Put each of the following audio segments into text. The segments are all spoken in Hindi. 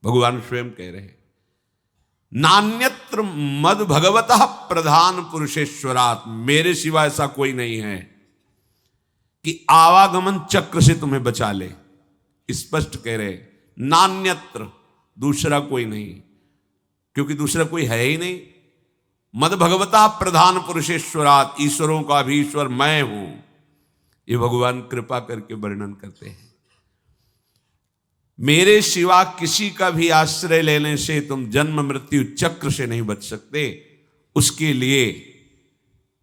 भगवान स्वयं कह रहे हैं, नान्यत्र मद भगवतः प्रधान पुरुषेश्वरात्, मेरे सिवा ऐसा कोई नहीं है कि आवागमन चक्र से तुम्हें बचा ले। स्पष्ट कह रहे, नान्यत्र, दूसरा कोई नहीं, क्योंकि दूसरा कोई है ही नहीं। मद भगवता प्रधान पुरुषेश्वरात्, ईश्वरों का भी ईश्वर मैं हूं, ये भगवान कृपा करके वर्णन करते हैं। मेरे सिवा किसी का भी आश्रय लेने से तुम जन्म मृत्यु चक्र से नहीं बच सकते। उसके लिए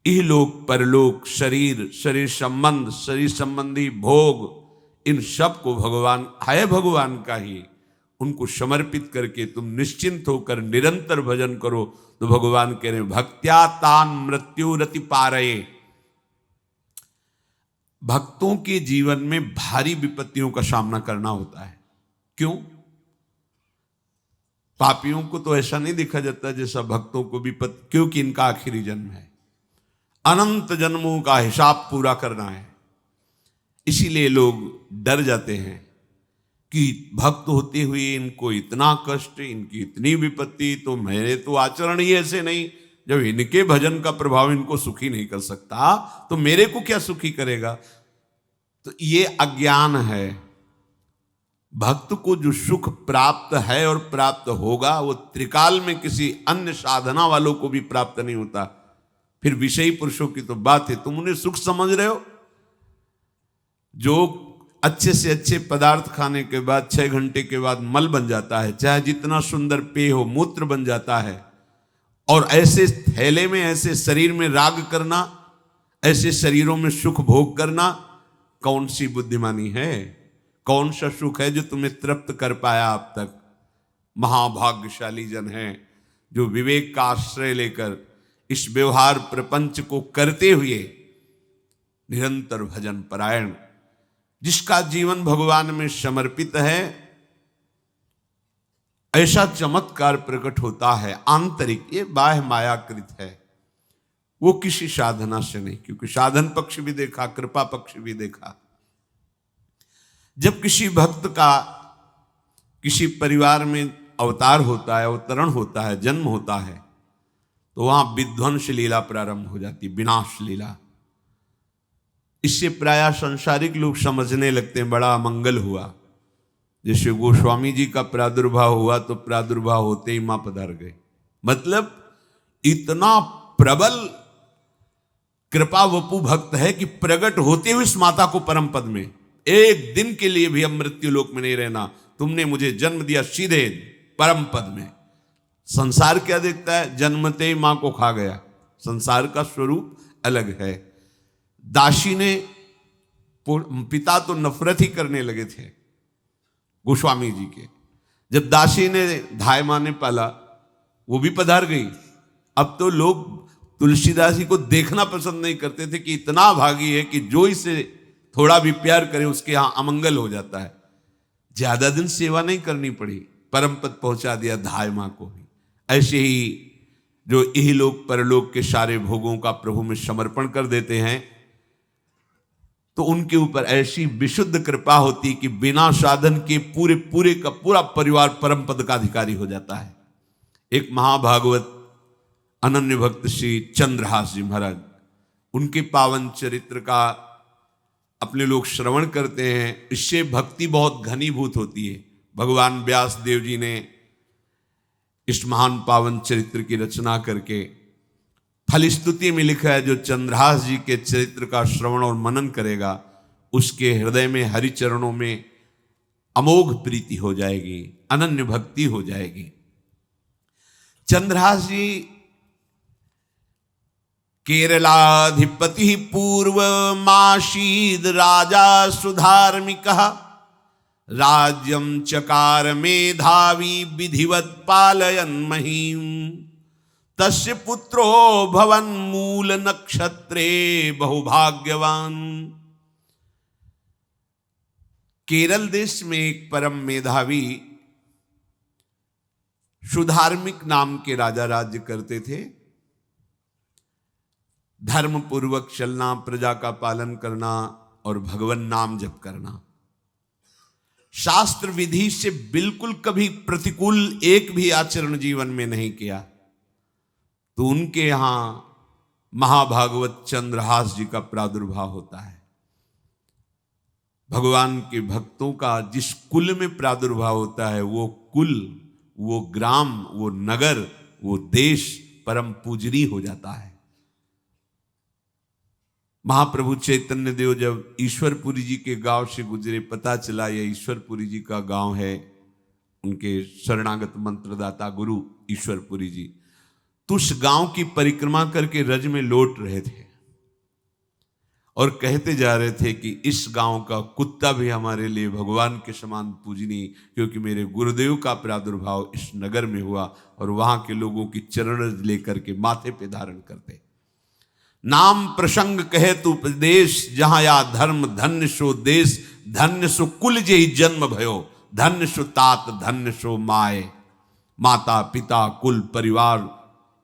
इहलोक परलोक, शरीर, शरीर संबंध, शरीर संबंधी भोग, इन सब को भगवान है, भगवान का ही, उनको समर्पित करके तुम निश्चिंत होकर निरंतर भजन करो। तो भगवान कह रहे हैं, भक्त्या तान मृत्यु रति पारये। भक्तों के जीवन में भारी विपत्तियों का सामना करना होता है। क्यों? पापियों को तो ऐसा नहीं देखा जाता जैसा भक्तों को विपत्ति, क्योंकि इनका आखिरी जन्म है, अनंत जन्मों का हिसाब पूरा करना है। इसीलिए लोग डर जाते हैं कि भक्त होते हुए इनको इतना कष्ट, इनकी इतनी विपत्ति, तो मेरे तो आचरण ही ऐसे नहीं, जब इनके भजन का प्रभाव इनको सुखी नहीं कर सकता तो मेरे को क्या सुखी करेगा। तो ये अज्ञान है। भक्त को जो सुख प्राप्त है और प्राप्त होगा वो त्रिकाल में किसी अन्य साधना वालों को भी प्राप्त नहीं होता। फिर विषयी पुरुषों की तो बात है, तुम उन्हें सुख समझ रहे हो। जो अच्छे से अच्छे पदार्थ खाने के बाद 6 घंटे के बाद मल बन जाता है, चाहे जितना सुंदर पेय हो, मूत्र बन जाता है। और ऐसे थैले में, ऐसे शरीर में राग करना, ऐसे शरीरों में सुख भोग करना, कौन सी बुद्धिमानी है? कौन सा सुख है जो तुम्हें तृप्त कर पाया अब तक? महाभाग्यशाली जन हैं जो विवेक का आश्रय लेकर इस व्यवहार प्रपंच को करते हुए निरंतर भजन परायण, जिसका जीवन भगवान में समर्पित है, ऐसा चमत्कार प्रकट होता है आंतरिक। ये बाह्य मायाकृत है, वो किसी साधना से नहीं, क्योंकि साधन पक्ष भी देखा, कृपा पक्ष भी देखा। जब किसी भक्त का किसी परिवार में अवतार होता है, अवतरण होता है, जन्म होता है, तो वहां विध्वंस लीला प्रारंभ हो जाती, विनाश लीला। इससे प्रायः संसारिक लोग समझने लगते हैं बड़ा मंगल हुआ। जैसे गोस्वामी जी का प्रादुर्भाव हुआ तो प्रादुर्भाव होते ही मां पधार गए। मतलब इतना प्रबल कृपा वपु भक्त है कि प्रकट होते हुए इस माता को परम पद में, एक दिन के लिए भी अब मृत्यु लोक में नहीं रहना, तुमने मुझे जन्म दिया सीधे परम पद में। संसार क्या देखता है? जन्मते ही मां को खा गया। संसार का स्वरूप अलग है। दासी ने, पिता तो नफरत ही करने लगे थे गोस्वामी जी के। जब दासी ने धाय मां ने पाला, वो भी पधार गई। अब तो लोग तुलसीदास जी को देखना पसंद नहीं करते थे कि इतना भागी है कि जो इसे थोड़ा भी प्यार करे उसके यहां अमंगल हो जाता है। ज्यादा दिन सेवा नहीं करनी पड़ी, परम पद पहुंचा दिया धाय मां को भी। ऐसे ही जो इहलोक परलोक के सारे भोगों का प्रभु में समर्पण कर देते हैं, तो उनके ऊपर ऐसी विशुद्ध कृपा होती कि बिना साधन के पूरे का पूरा परिवार परम पद का अधिकारी हो जाता है। एक महाभागवत अनन्य भक्त श्री चंद्रहास जी महाराज, उनके पावन चरित्र का अपने लोग श्रवण करते हैं। इससे भक्ति बहुत घनीभूत होती है। भगवान व्यास देव जी ने इस महान पावन चरित्र की रचना करके फलस्तुति में लिखा है, जो चंद्रहास जी के चरित्र का श्रवण और मनन करेगा उसके हृदय में हरि चरणों में अमोघ प्रीति हो जाएगी, अनन्य भक्ति हो जाएगी। चंद्रहास जी केरलाधिपति पूर्व माशीद राजा सुधार्मिक, राज्यम चकार मेधावी विधिवत पालयन महीम, तस्य पुत्रो भवन मूल नक्षत्रे बहुभाग्यवान। केरल देश में एक परम मेधावी सुधार्मिक नाम के राजा राज्य करते थे। धर्म पूर्वक चलना, प्रजा का पालन करना और भगवान नाम जप करना। शास्त्र विधि से बिल्कुल कभी प्रतिकूल एक भी आचरण जीवन में नहीं किया, तो उनके यहां महाभागवत चंद्रहास जी का प्रादुर्भाव होता है। भगवान के भक्तों का जिस कुल में प्रादुर्भाव होता है, वो कुल, वो ग्राम, वो नगर, वो देश परम पूजनीय हो जाता है। महाप्रभु चैतन्य देव जब ईश्वरपुरी जी के गांव से गुजरे, पता चला यह ईश्वरपुरी जी का गांव है, उनके शरणागत मंत्रदाता गुरु ईश्वरपुरी जी, तो उस गांव की परिक्रमा करके रज में लौट रहे थे और कहते जा रहे थे कि इस गांव का कुत्ता भी हमारे लिए भगवान के समान पूजनीय, क्योंकि मेरे गुरुदेव का प्रादुर्भाव इस नगर में हुआ और वहां के लोगों की चरण रज लेकर के माथे पे धारण करते। नाम प्रसंग कहे तु उपदेश, जहां या धर्म धन्य सो देश, धन्य सो कुल जेहि जन्म भयो, धन्य सो तात धन्य सो माए। माता पिता कुल परिवार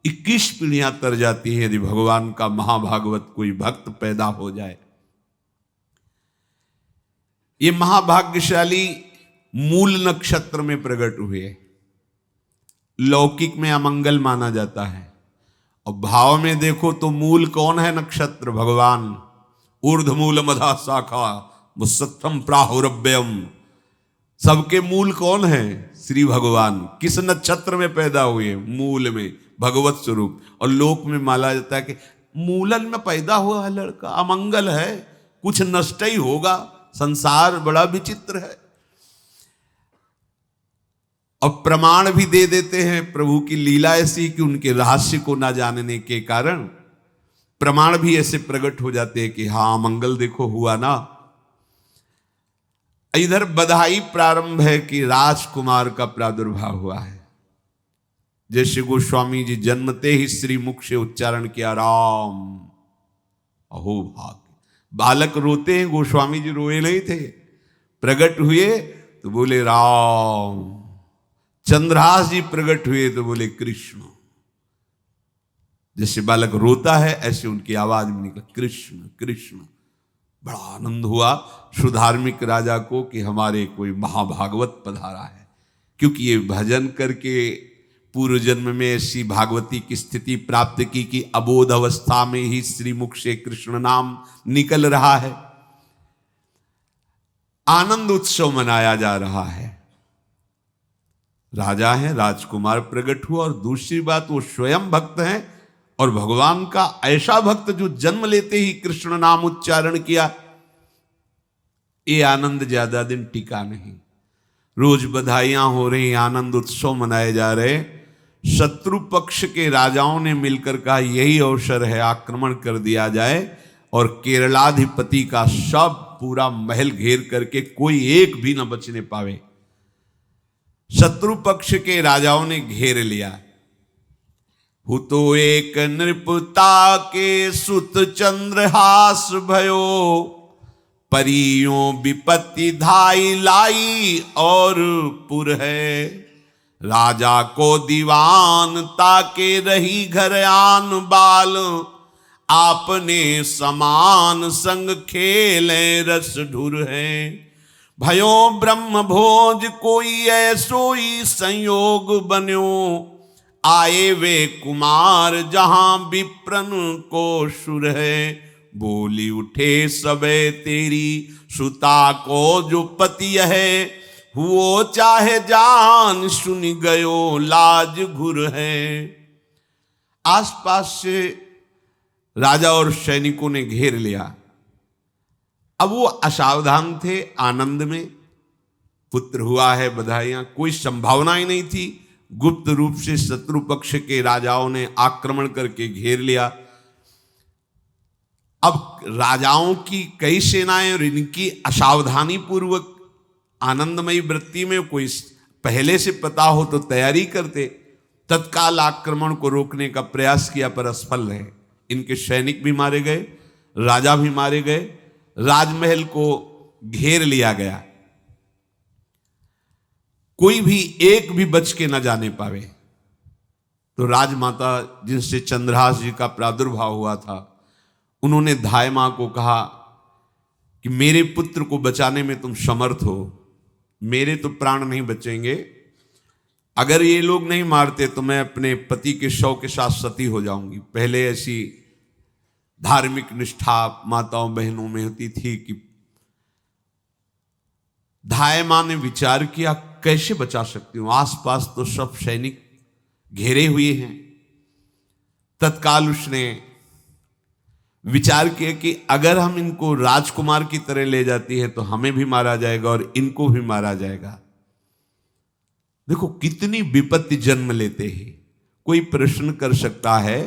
21 पीढ़ियां तर जाती हैं यदि भगवान का महाभागवत कोई भक्त पैदा हो जाए। ये महाभाग्यशाली मूल नक्षत्र में प्रकट हुए। लौकिक में अमंगल माना जाता है और भाव में देखो तो मूल कौन है? नक्षत्र भगवान। ऊर्ध्वमूल मधा शाखा मुसत्तम प्राहुरव्ययम, सबके मूल कौन है? श्री भगवान। किस नक्षत्र में पैदा हुए? मूल में, भगवत स्वरूप। और लोक में माना जाता है कि मूलन में पैदा हुआ है लड़का, अमंगल है, कुछ नष्ट ही होगा, संसार बड़ा विचित्र है। और प्रमाण भी दे देते हैं, प्रभु की लीला ऐसी कि उनके रहस्य को ना जानने के कारण प्रमाण भी ऐसे प्रकट हो जाते हैं कि हाँ मंगल देखो हुआ ना। इधर बधाई प्रारंभ है कि राजकुमार का प्रादुर्भाव हुआ है। जैसे गोस्वामी जी जन्मते ही श्री मुख से उच्चारण किया राम, अहो भाग। बालक रोते हैं, गोस्वामी जी रोए नहीं थे, प्रकट हुए तो बोले राम। चंद्रहास जी प्रकट हुए तो बोले कृष्ण। जैसे बालक रोता है ऐसे उनकी आवाज में निकला कृष्ण कृष्ण। बड़ा आनंद हुआ सुधार्मिक राजा को कि हमारे कोई महाभागवत पधारा है, क्योंकि ये भजन करके पूर्व जन्म में ऐसी भागवती की स्थिति प्राप्त की कि अबोध अवस्था में ही श्रीमुख से कृष्ण नाम निकल रहा है। आनंद उत्सव मनाया जा रहा है। राजा है, राजकुमार प्रकट हुआ, और दूसरी बात वो स्वयं भक्त हैं और भगवान का ऐसा भक्त जो जन्म लेते ही कृष्ण नाम उच्चारण किया। ये आनंद ज्यादा दिन टिका नहीं। रोज बधाइयां हो रही, आनंद उत्सव मनाए जा रहे। शत्रु पक्ष के राजाओं ने मिलकर कहा यही अवसर है, आक्रमण कर दिया जाए और केरलाधिपति का सब पूरा महल घेर करके कोई एक भी न बचने पावे। शत्रु पक्ष के राजाओं ने घेर लिया। हुतो एक नृपता के सुत चंद्रहास भयो, परियों विपत्ति धाई लाई और पुर है। राजा को दीवान ताके रही घर आन बाल, आपने समान संग खेले रस ढुर है। भयो ब्रह्म भोज कोई ऐसोई संयोग बन्यो, आए वे कुमार जहां विप्रन को सुर है। बोली उठे सबे तेरी सुता को जो पति है, हुओ चाहे जान सुन गयो लाज घुर है। आसपास से राजा और सैनिकों ने घेर लिया। अब वो असावधान थे, आनंद में पुत्र हुआ है, बधाइयां, कोई संभावना ही नहीं थी। गुप्त रूप से शत्रु पक्ष के राजाओं ने आक्रमण करके घेर लिया। अब राजाओं की कई सेनाएं और इनकी असावधानी पूर्वक आनंदमयी वृत्ति में कोई पहले से पता हो तो तैयारी करते, तत्काल आक्रमण को रोकने का प्रयास किया पर असफल रहे। इनके सैनिक भी मारे गए, राजा भी मारे गए, राजमहल को घेर लिया गया, कोई भी एक भी बच के न जाने पावे। तो राजमाता जिनसे चंद्रहास जी का प्रादुर्भाव हुआ था, उन्होंने धाय मां को कहा कि मेरे पुत्र को बचाने में तुम समर्थ हो, मेरे तो प्राण नहीं बचेंगे, अगर ये लोग नहीं मारते तो मैं अपने पति के शव के साथ सती हो जाऊंगी। पहले ऐसी धार्मिक निष्ठा माताओं बहनों में होती थी कि धाय मां ने विचार किया कैसे बचा सकती हूं, आसपास तो सब सैनिक घेरे हुए हैं। तत्काल उसने विचार किया कि अगर हम इनको राजकुमार की तरह ले जाती है तो हमें भी मारा जाएगा और इनको भी मारा जाएगा। देखो कितनी विपत्ति जन्म लेते हैं। कोई प्रश्न कर सकता है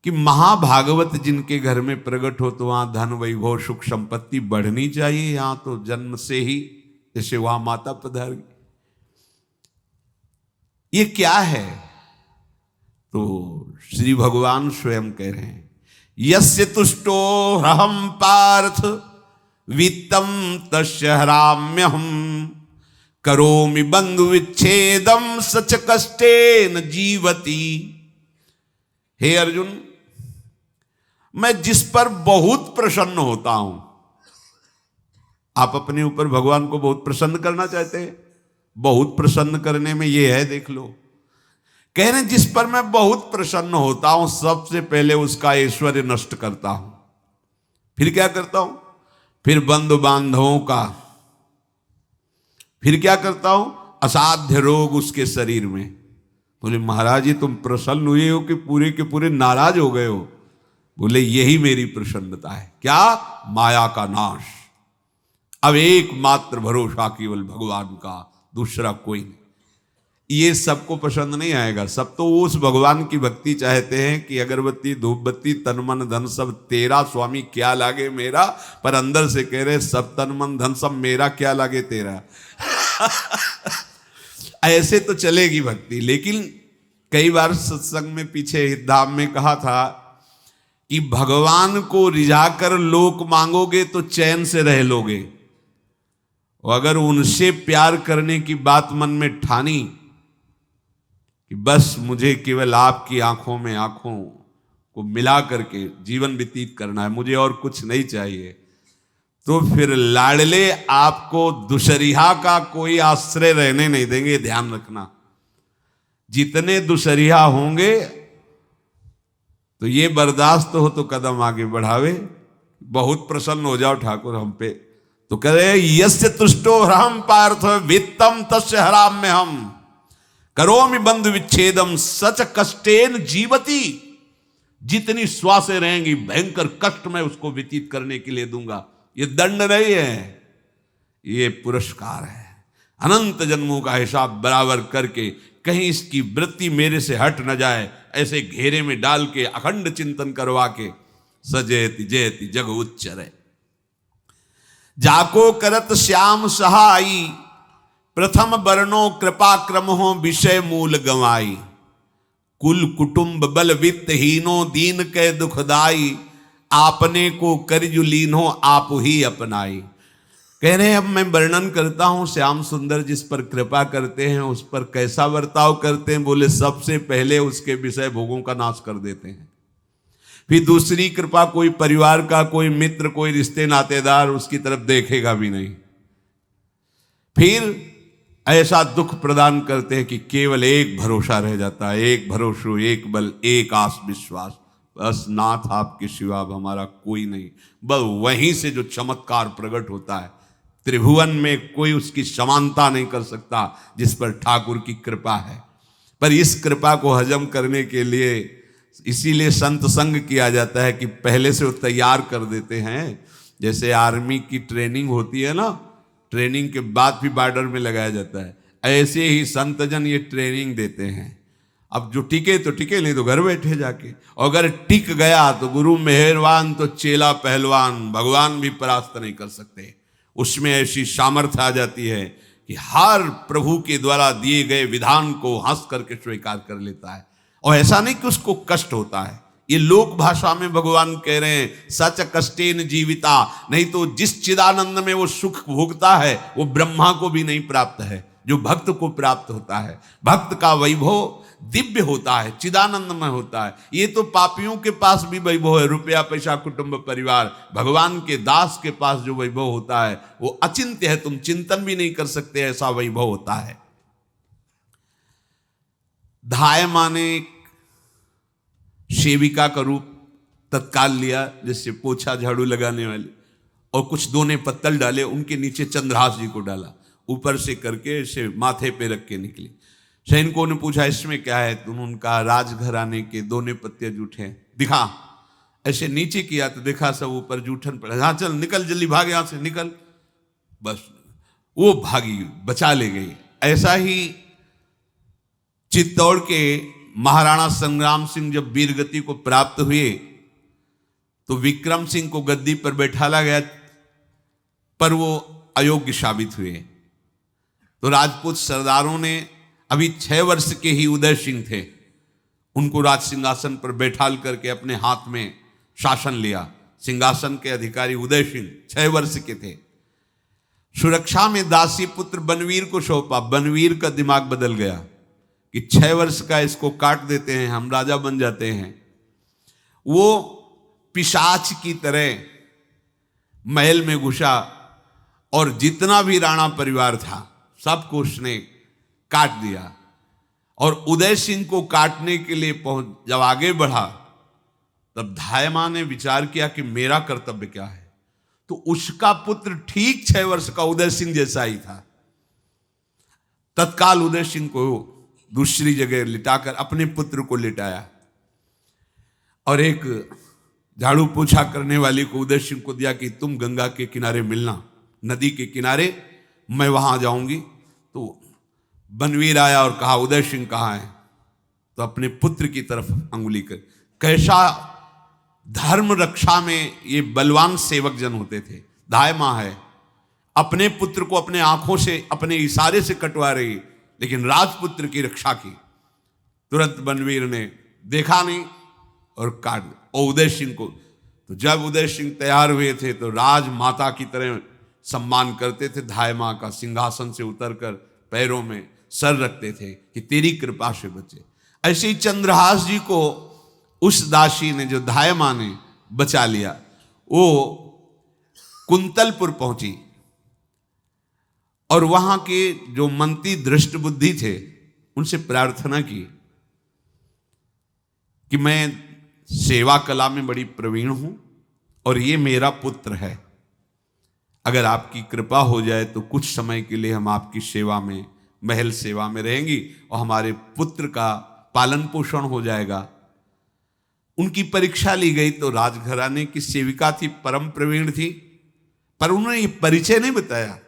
कि महाभागवत जिनके घर में प्रकट हो तो वहां धन वैभव सुख संपत्ति बढ़नी चाहिए, यहां तो जन्म से ही जैसे वहां माता पधार गई, ये क्या है? तो श्री भगवान स्वयं कह रहे हैं यस्य तुष्टो रहम पार्थ वित्तम तस्य हराम्यहम करोमि बंधु विच्छेदम सच कष्टेन जीवती। हे अर्जुन, मैं जिस पर बहुत प्रसन्न होता हूं, आप अपने ऊपर भगवान को बहुत प्रसन्न करना चाहते हैं, बहुत प्रसन्न करने में ये है, देख लो। कह रहे जिस पर मैं बहुत प्रसन्न होता हूं सबसे पहले उसका ऐश्वर्य नष्ट करता हूं, फिर क्या करता हूं, फिर बंधु बांधवों का, फिर क्या करता हूं, असाध्य रोग उसके शरीर में। बोले महाराज जी तुम प्रसन्न हुए हो कि पूरे के पूरे नाराज हो गए हो? बोले यही मेरी प्रसन्नता है। क्या? माया का नाश। अब एकमात्र भरोसा केवल भगवान का, दूसरा कोई नहीं। ये सबको पसंद नहीं आएगा, सब तो उस भगवान की भक्ति चाहते हैं कि अगरबत्ती धूप बत्ती तन मन धन सब तेरा स्वामी, क्या लागे मेरा, पर अंदर से कह रहे सब तन मन धन सब मेरा, क्या लागे तेरा। ऐसे तो चलेगी भक्ति। लेकिन कई बार सत्संग में पीछे धाम में कहा था कि भगवान को रिझाकर लोक मांगोगे तो चैन से रह लोगे, और अगर उनसे प्यार करने की बात मन में ठानी कि बस मुझे केवल आपकी आंखों में आंखों को मिला करके जीवन व्यतीत करना है, मुझे और कुछ नहीं चाहिए, तो फिर लाडले आपको दुशरिहा का कोई आश्रय रहने नहीं देंगे। ध्यान रखना, जितने दुशरिहा होंगे तो ये बर्दाश्त हो तो कदम आगे बढ़ावे, बहुत प्रसन्न हो जाओ ठाकुर हम पे, तो कह रहे यस्य तुष्टो हम पार्थ वित्तम तस्य हराम्य हम करोमि बंधु विच्छेदम सच कष्टेन जीवती। जितनी श्वासें रहेंगी भयंकर कष्ट मैं उसको व्यतीत करने के लिए दूंगा। ये दंड नहीं है, ये पुरस्कार है। अनंत जन्मों का हिसाब बराबर करके कहीं इसकी वृत्ति मेरे से हट न जाए, ऐसे घेरे में डाल के अखंड चिंतन करवा के सजयति जयति जग उच्चरे। जाको करत श्याम सहाई प्रथम वर्णो कृपा क्रम हो विषय मूल गवाई। कुल कुटुंब बल वित्त हीनो दीन के दुखदाई। आपने को करजु लीनो आप ही अपनाई। कह रहे हैं अब मैं वर्णन करता हूं श्याम सुंदर जिस पर कृपा करते हैं उस पर कैसा बर्ताव करते हैं। बोले सबसे पहले उसके विषय भोगों का नाश कर देते हैं, फिर दूसरी कृपा कोई परिवार का, कोई मित्र, कोई रिश्ते नातेदार उसकी तरफ देखेगा भी नहीं। फिर ऐसा दुख प्रदान करते हैं कि केवल एक भरोसा रह जाता है, एक भरोसा, एक बल, एक आस विश्वास, बस नाथ आपके सिवा अब हमारा कोई नहीं। बस वहीं से जो चमत्कार प्रकट होता है, त्रिभुवन में कोई उसकी समानता नहीं कर सकता जिस पर ठाकुर की कृपा है। पर इस कृपा को हजम करने के लिए इसीलिए संत संग किया जाता है कि पहले से वो तैयार कर देते हैं। जैसे आर्मी की ट्रेनिंग होती है ना, ट्रेनिंग के बाद भी बॉर्डर में लगाया जाता है, ऐसे ही संतजन ये ट्रेनिंग देते हैं। अब जो टिके तो टिके, नहीं तो घर बैठे जाके, और अगर टिक गया तो गुरु मेहरबान तो चेला पहलवान, भगवान भी परास्त नहीं कर सकते। उसमें ऐसी सामर्थ्य आ जाती है कि हर प्रभु के द्वारा दिए गए विधान को हंस करके स्वीकार कर लेता है, और ऐसा नहीं कि उसको कष्ट होता है। ये लोक भाषा में भगवान कह रहे हैं सच कष्टेन जीविता, नहीं तो जिस चिदानंद में वो सुख भोगता है वो ब्रह्मा को भी नहीं प्राप्त है। जो भक्त को प्राप्त होता है। भक्त का वैभव दिव्य होता है, चिदानंदमय होता है। ये तो पापियों के पास भी वैभव है, रुपया पैसा कुटुंब परिवार। भगवान के दास के पास जो वैभव होता है वो अचिंत्य है, तुम चिंतन भी नहीं कर सकते, ऐसा वैभव होता है। धाय मां ने सेविका का रूप तत्काल लिया, जिससे पोछा झाड़ू लगाने वाले, और कुछ दोने पत्तल डाले, उनके नीचे चंद्रहास जी को डाला, ऊपर से करके इसे माथे पे रख के निकली। सैनिकों ने पूछा इसमें क्या है, तो उनका राजघराने के दोने पत्ते जूठे दिखा। ऐसे नीचे किया तो देखा सब ऊपर जूठन पड़ा। हाँ चल निकल, जल्दी भाग यहां से निकल। बस वो भागी, बचा ले गई। ऐसा ही चित्तौड़ के महाराणा संग्राम सिंह जब वीरगति को प्राप्त हुए तो विक्रम सिंह को गद्दी पर बैठाला गया, पर वो अयोग्य साबित हुए। तो राजपूत सरदारों ने, अभी 6 वर्ष के ही उदय सिंह थे, उनको राज सिंहासन पर बैठाल करके अपने हाथ में शासन लिया। सिंहासन के अधिकारी उदय सिंह 6 वर्ष के थे। सुरक्षा में दासी पुत्र बनवीर को सौंपा। बनवीर का दिमाग बदल गया कि 6 वर्ष का इसको काट देते हैं, हम राजा बन जाते हैं। वो पिशाच की तरह महल में घुसा और जितना भी राणा परिवार था सबको उसने काट दिया। और उदय सिंह को काटने के लिए जब आगे बढ़ा तब धाय मां ने विचार किया कि मेरा कर्तव्य क्या है। तो उसका पुत्र ठीक 6 वर्ष का उदय सिंह जैसा ही था। तत्काल उदय सिंह को दूसरी जगह लिटाकर अपने पुत्र को लिटाया और एक झाड़ू पोछा करने वाली को उदय सिंह को दिया कि तुम गंगा के किनारे मिलना, नदी के किनारे, मैं वहां जाऊंगी। तो बनवीर आया और कहा उदय सिंह कहाँ है, तो अपने पुत्र की तरफ अंगुली कर। कैसा धर्म रक्षा में ये बलवान सेवक जन होते थे। धाय मां है, अपने पुत्र को अपने आंखों से, अपने इशारे से कटवा रही, लेकिन राजपुत्र की रक्षा की। तुरंत बनवीर ने देखा नहीं और काट दिया। और उदय सिंह को, तो जब उदय सिंह तैयार हुए थे तो राजमाता की तरह सम्मान करते थे। धाय मां का सिंहासन से उतरकर पैरों में सर रखते थे कि तेरी कृपा से बचे। ऐसे ही चंद्रहास जी को उस दासी ने, जो धाय मां ने बचा लिया, वो कुंतलपुर पहुंची और वहां के जो मंत्री दृष्ट बुद्धि थे उनसे प्रार्थना की कि मैं सेवा कला में बड़ी प्रवीण हूं और ये मेरा पुत्र है, अगर आपकी कृपा हो जाए तो कुछ समय के लिए हम आपकी सेवा में, महल सेवा में रहेंगी और हमारे पुत्र का पालन पोषण हो जाएगा। उनकी परीक्षा ली गई तो राजघराने की सेविका थी, परम प्रवीण थी, पर उन्होंने ये परिचय नहीं बताया।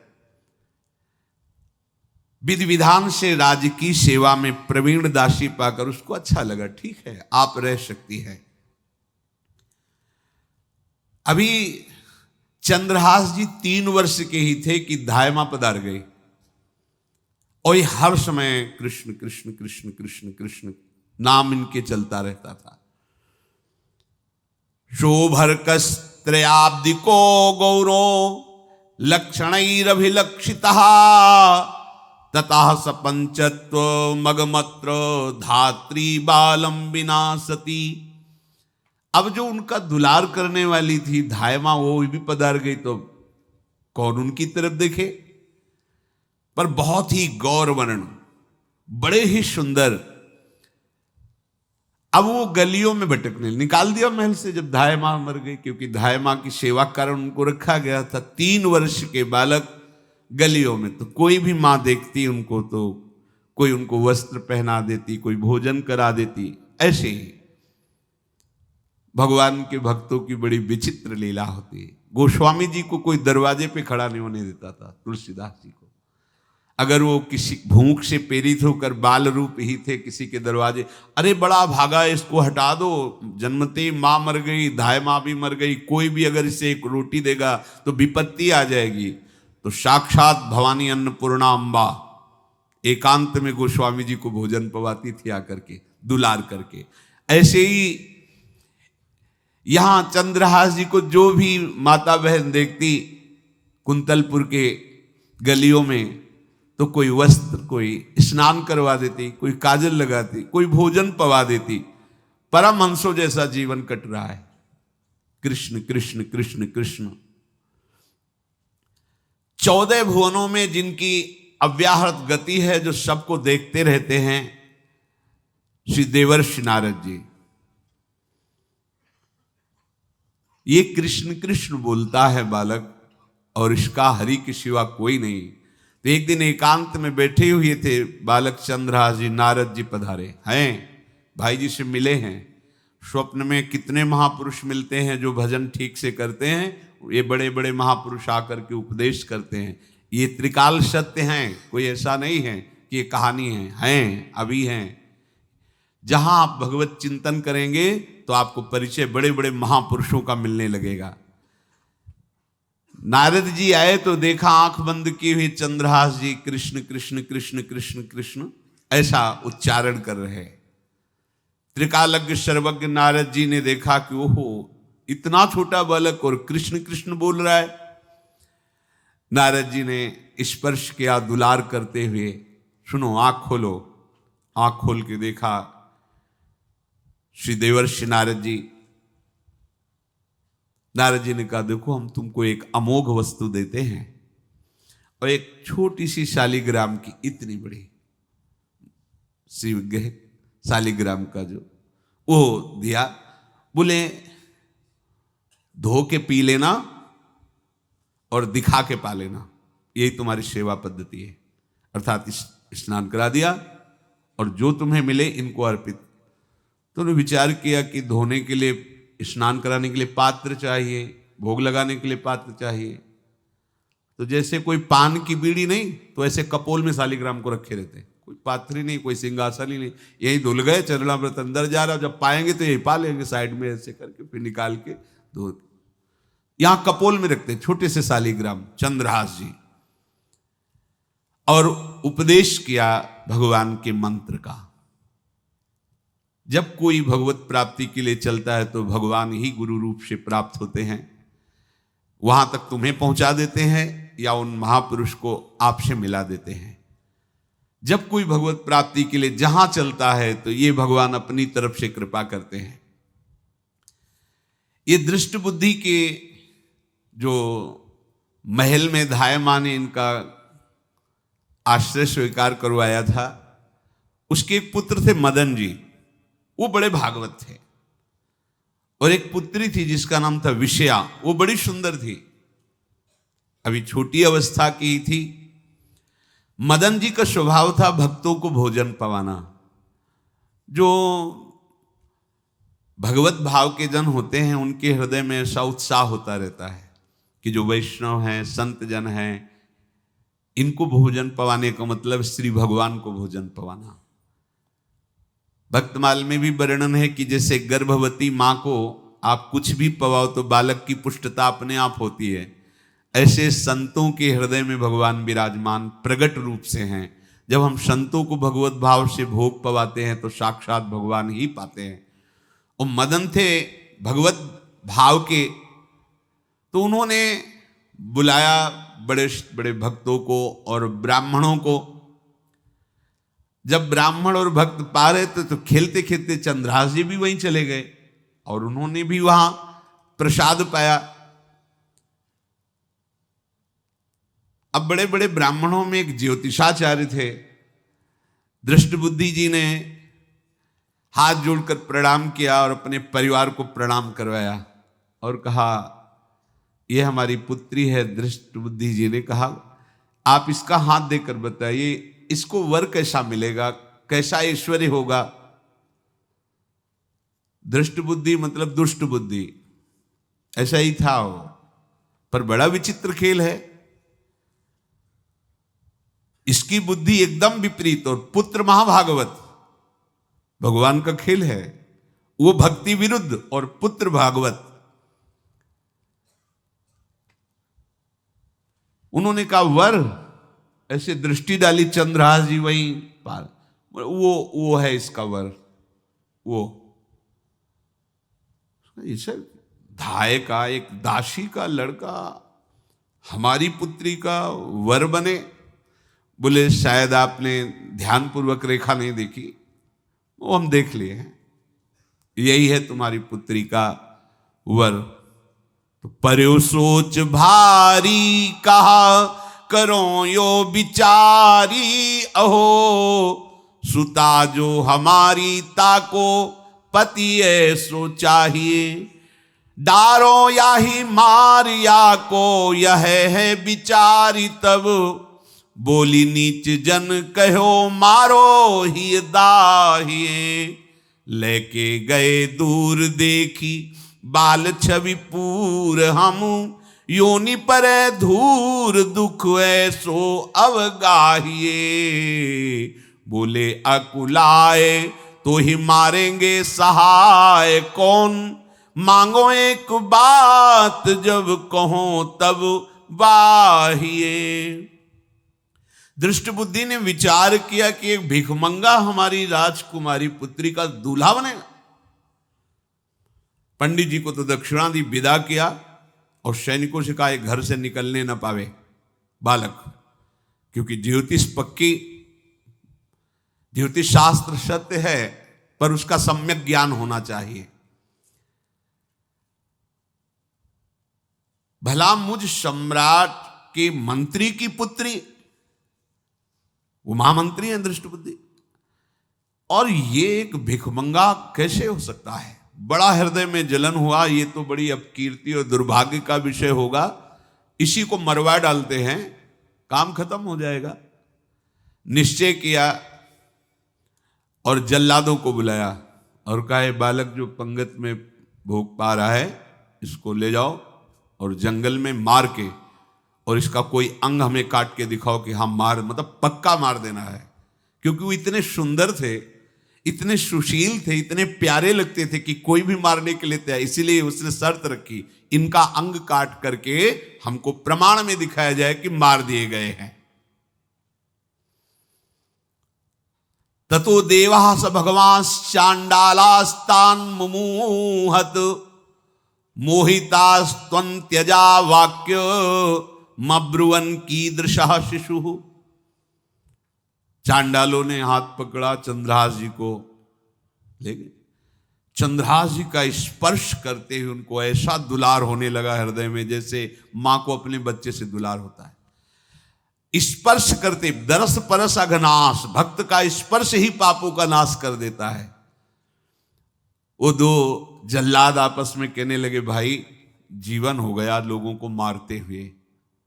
विधि विधान से राज्य की सेवा में प्रवीण दासी पाकर उसको अच्छा लगा, ठीक है आप रह सकती है। अभी चंद्रहास जी 3 वर्ष के ही थे कि धाय मां पधार गई और ये हर समय कृष्ण कृष्ण कृष्ण कृष्ण कृष्ण नाम इनके चलता रहता था। शोभर्कस्त्रयाब्दिको गौरो लक्षणैरभिलक्षितः ततः सपंचत्व मगमत्र धात्री बालम विनाशति। अब जो उनका दुलार करने वाली थी धाय मां, वो भी पधार गई तो कौन उनकी तरफ देखे। पर बहुत ही गौर वर्ण, बड़े ही सुंदर। अब वो गलियों में भटकने, निकाल दिया महल से जब धाय मां मर गई, क्योंकि धाय मां की सेवा कारण उनको रखा गया था। 3 वर्ष के बालक गलियों में, तो कोई भी मां देखती उनको तो कोई उनको वस्त्र पहना देती, कोई भोजन करा देती। ऐसे ही भगवान के भक्तों की बड़ी विचित्र लीला होती है। गोस्वामी जी को कोई दरवाजे पे खड़ा नहीं होने देता था, तुलसीदास जी को। अगर वो किसी भूख से प्रेरित होकर बाल रूप ही थे किसी के दरवाजे, अरे बड़ा भागा इसको हटा दो, जन्मते माँ मर गई, धाय माँ भी मर गई, कोई भी अगर इसे एक रोटी देगा तो विपत्ति आ जाएगी। तो साक्षात भवानी अन्नपूर्णा अम्बा एकांत में गोस्वामी जी को भोजन पवाती थी आकर के, दुलार करके। ऐसे ही यहां चंद्रहास जी को जो भी माता बहन देखती कुंतलपुर के गलियों में, तो कोई वस्त्र, कोई स्नान करवा देती, कोई काजल लगाती, कोई भोजन पवा देती। परमहंसों जैसा जीवन कट रहा है। कृष्ण कृष्ण कृष्ण कृष्ण। 14 भुवनों में जिनकी अव्याहत गति है, जो सबको देखते रहते हैं, श्री देवर्षि नारद जी। ये कृष्ण कृष्ण बोलता है बालक, और इसका हरि के सिवा कोई नहीं। तो एक दिन एकांत में बैठे हुए थे बालक चंद्रहास जी, नारद जी पधारे हैं, भाई जी से मिले हैं। स्वप्न में कितने महापुरुष मिलते हैं जो भजन ठीक से करते हैं, ये बड़े बड़े महापुरुष आकर के उपदेश करते हैं। ये त्रिकाल सत्य हैं, कोई ऐसा नहीं है कि ये कहानी हैं, अभी हैं। जहां आप भगवत चिंतन करेंगे तो आपको परिचय बड़े बड़े महापुरुषों का मिलने लगेगा। नारद जी आए तो देखा आंख बंद किए हुए चंद्रहास जी कृष्ण कृष्ण कृष्ण कृष्ण कृष्ण ऐसा उच्चारण कर रहे। त्रिकालज्ञ सर्वज्ञ नारद जी ने देखा कि ओहो, इतना छोटा बालक और कृष्ण कृष्ण बोल रहा है। नारद जी ने स्पर्श किया दुलार करते हुए, सुनो आंख खोलो। आंख खोल के देखा श्री देवर्षि नारद जी। नारद जी ने कहा, देखो हम तुमको एक अमोघ वस्तु देते हैं, और एक छोटी सी शालिग्राम की इतनी बड़ी शिवग्रह शालिग्राम का जो वो दिया। बोले धो के पी लेना और दिखा के पा लेना, यही तुम्हारी सेवा पद्धति है। अर्थात स्नान करा दिया और जो तुम्हें मिले इनको अर्पित। तो उन्होंने विचार किया कि धोने के लिए, स्नान कराने के लिए पात्र चाहिए, भोग लगाने के लिए पात्र चाहिए। तो जैसे कोई पान की बीड़ी नहीं, तो ऐसे कपोल में शालिग्राम को रखे रहते हैं। कोई पात्र ही नहीं, कोई सिंहासन ही नहीं, यही धुल गए, चरणामृत अंदर जा रहा, जब पाएंगे तो यही पा लेंगे, साइड में ऐसे करके फिर निकाल के धो। यहां कपोल में रखते हैं छोटे से शालिग्राम चंद्रहास जी। और उपदेश किया भगवान के मंत्र का। जब कोई भगवत प्राप्ति के लिए चलता है तो भगवान ही गुरु रूप से प्राप्त होते हैं, वहां तक तुम्हें पहुंचा देते हैं या उन महापुरुष को आपसे मिला देते हैं। जब कोई भगवत प्राप्ति के लिए जहां चलता है तो ये भगवान अपनी तरफ से कृपा करते हैं। ये दृष्ट बुद्धि के जो महल में धायमान ने इनका आश्रय स्वीकार करवाया था, उसके एक पुत्र थे मदन जी, वो बड़े भागवत थे। और एक पुत्री थी जिसका नाम था विषया, वो बड़ी सुंदर थी, अभी छोटी अवस्था की ही थी। मदन जी का स्वभाव था भक्तों को भोजन पवाना। जो भगवत भाव के जन होते हैं उनके हृदय में ऐसा उत्साह होता रहता है कि जो वैष्णव हैं, संत जन हैं, इनको भोजन पवाने का मतलब श्री भगवान को भोजन पवाना। भक्तमाल में भी वर्णन है कि जैसे गर्भवती मां को आप कुछ भी पवाओ तो बालक की पुष्टता अपने आप होती है, ऐसे संतों के हृदय में भगवान विराजमान प्रगट रूप से हैं। जब हम संतों को भगवत भाव से भोग पवाते हैं तो साक्षात भगवान ही पाते हैं। और मदन थे भगवत भाव के, तो उन्होंने बुलाया बड़े बड़े भक्तों को और ब्राह्मणों को। जब ब्राह्मण और भक्त पा रहे थे तो खेलते खेलते चंद्रहास जी भी वहीं चले गए और उन्होंने भी वहां प्रसाद पाया। अब बड़े बड़े ब्राह्मणों में एक ज्योतिषाचार्य थे। दृष्ट बुद्धि जी ने हाथ जोड़कर प्रणाम किया और अपने परिवार को प्रणाम करवाया और कहा, यह हमारी पुत्री है। दृष्ट बुद्धि जी ने कहा, आप इसका हाथ देकर बताइए, इसको वर कैसा मिलेगा, कैसा ऐश्वर्य होगा। दृष्ट बुद्धि मतलब दुष्ट बुद्धि, ऐसा ही था वो। पर बड़ा विचित्र खेल है, इसकी बुद्धि एकदम विपरीत और पुत्र महाभागवत। भगवान का खेल है, वो भक्ति विरुद्ध और पुत्र भागवत। उन्होंने कहा वर, ऐसे दृष्टि डाली चंद्रहास जी वहीं पार, वो है इसका वर। वो इसे धाय का, एक दासी का लड़का हमारी पुत्री का वर बने। बोले शायद आपने ध्यानपूर्वक रेखा नहीं देखी, वो हम देख लिए हैं, यही है तुम्हारी पुत्री का वर। तो पर्यो सोच भारी कहा करो यो विचारी, अहो सुता जो हमारी ताको पति ऐसो चाहिए, डारो या ही मार या को यह है विचारी, तब बोली नीच जन कहो मारो ही दाहिए, लेके गए दूर देखी बाल छवि पूर, हम योनि पर धूर दुख ऐसो अवगाहिए, बोले अकुलाए तो ही मारेंगे सहाय कौन, मांगो एक बात जब कहो तब बाहिए। दृष्ट बुद्धि ने विचार किया कि एक भिखमंगा हमारी राजकुमारी पुत्री का दूल्हा बनेगा। पंडित जी को तो दक्षिणा दी, विदा किया और सैनिकों से कहा घर से निकलने न पावे बालक, क्योंकि ज्योतिष पक्की, ज्योतिष शास्त्र सत्य है पर उसका सम्यक ज्ञान होना चाहिए। भला मुझ सम्राट के मंत्री की पुत्री, वो महामंत्री हैं दृष्ट बुद्धि, और ये एक भिखमंगा कैसे हो सकता है? बड़ा हृदय में जलन हुआ, ये तो बड़ी अपकीर्ति और दुर्भाग्य का विषय होगा, इसी को मरवा डालते हैं, काम खत्म हो जाएगा। निश्चय किया और जल्लादों को बुलाया और कहा बालक जो पंगत में भोग पा रहा है इसको ले जाओ और जंगल में मार के, और इसका कोई अंग हमें काट के दिखाओ कि हम मार, मतलब पक्का मार देना है। क्योंकि वो इतने सुंदर थे, इतने सुशील थे, इतने प्यारे लगते थे कि कोई भी मारने के लिए तैयार, इसीलिए उसने शर्त रखी इनका अंग काट करके हमको प्रमाण में दिखाया जाए कि मार दिए गए हैं। ततो देवास भगवान चांडालास्तान मुमुहत मोहितास्त्वन्त्यजा वाक्य मब्रुवन कीदृशः शिशु। चांडालों ने हाथ पकड़ा चंद्रहास जी को, ले गए। चंद्रहास जी का स्पर्श करते हुए उनको ऐसा दुलार होने लगा हृदय में, जैसे मां को अपने बच्चे से दुलार होता है। स्पर्श करते, दरस परस अघनाश, भक्त का स्पर्श ही पापों का नाश कर देता है। वो दो जल्लाद आपस में कहने लगे भाई जीवन हो गया लोगों को मारते हुए,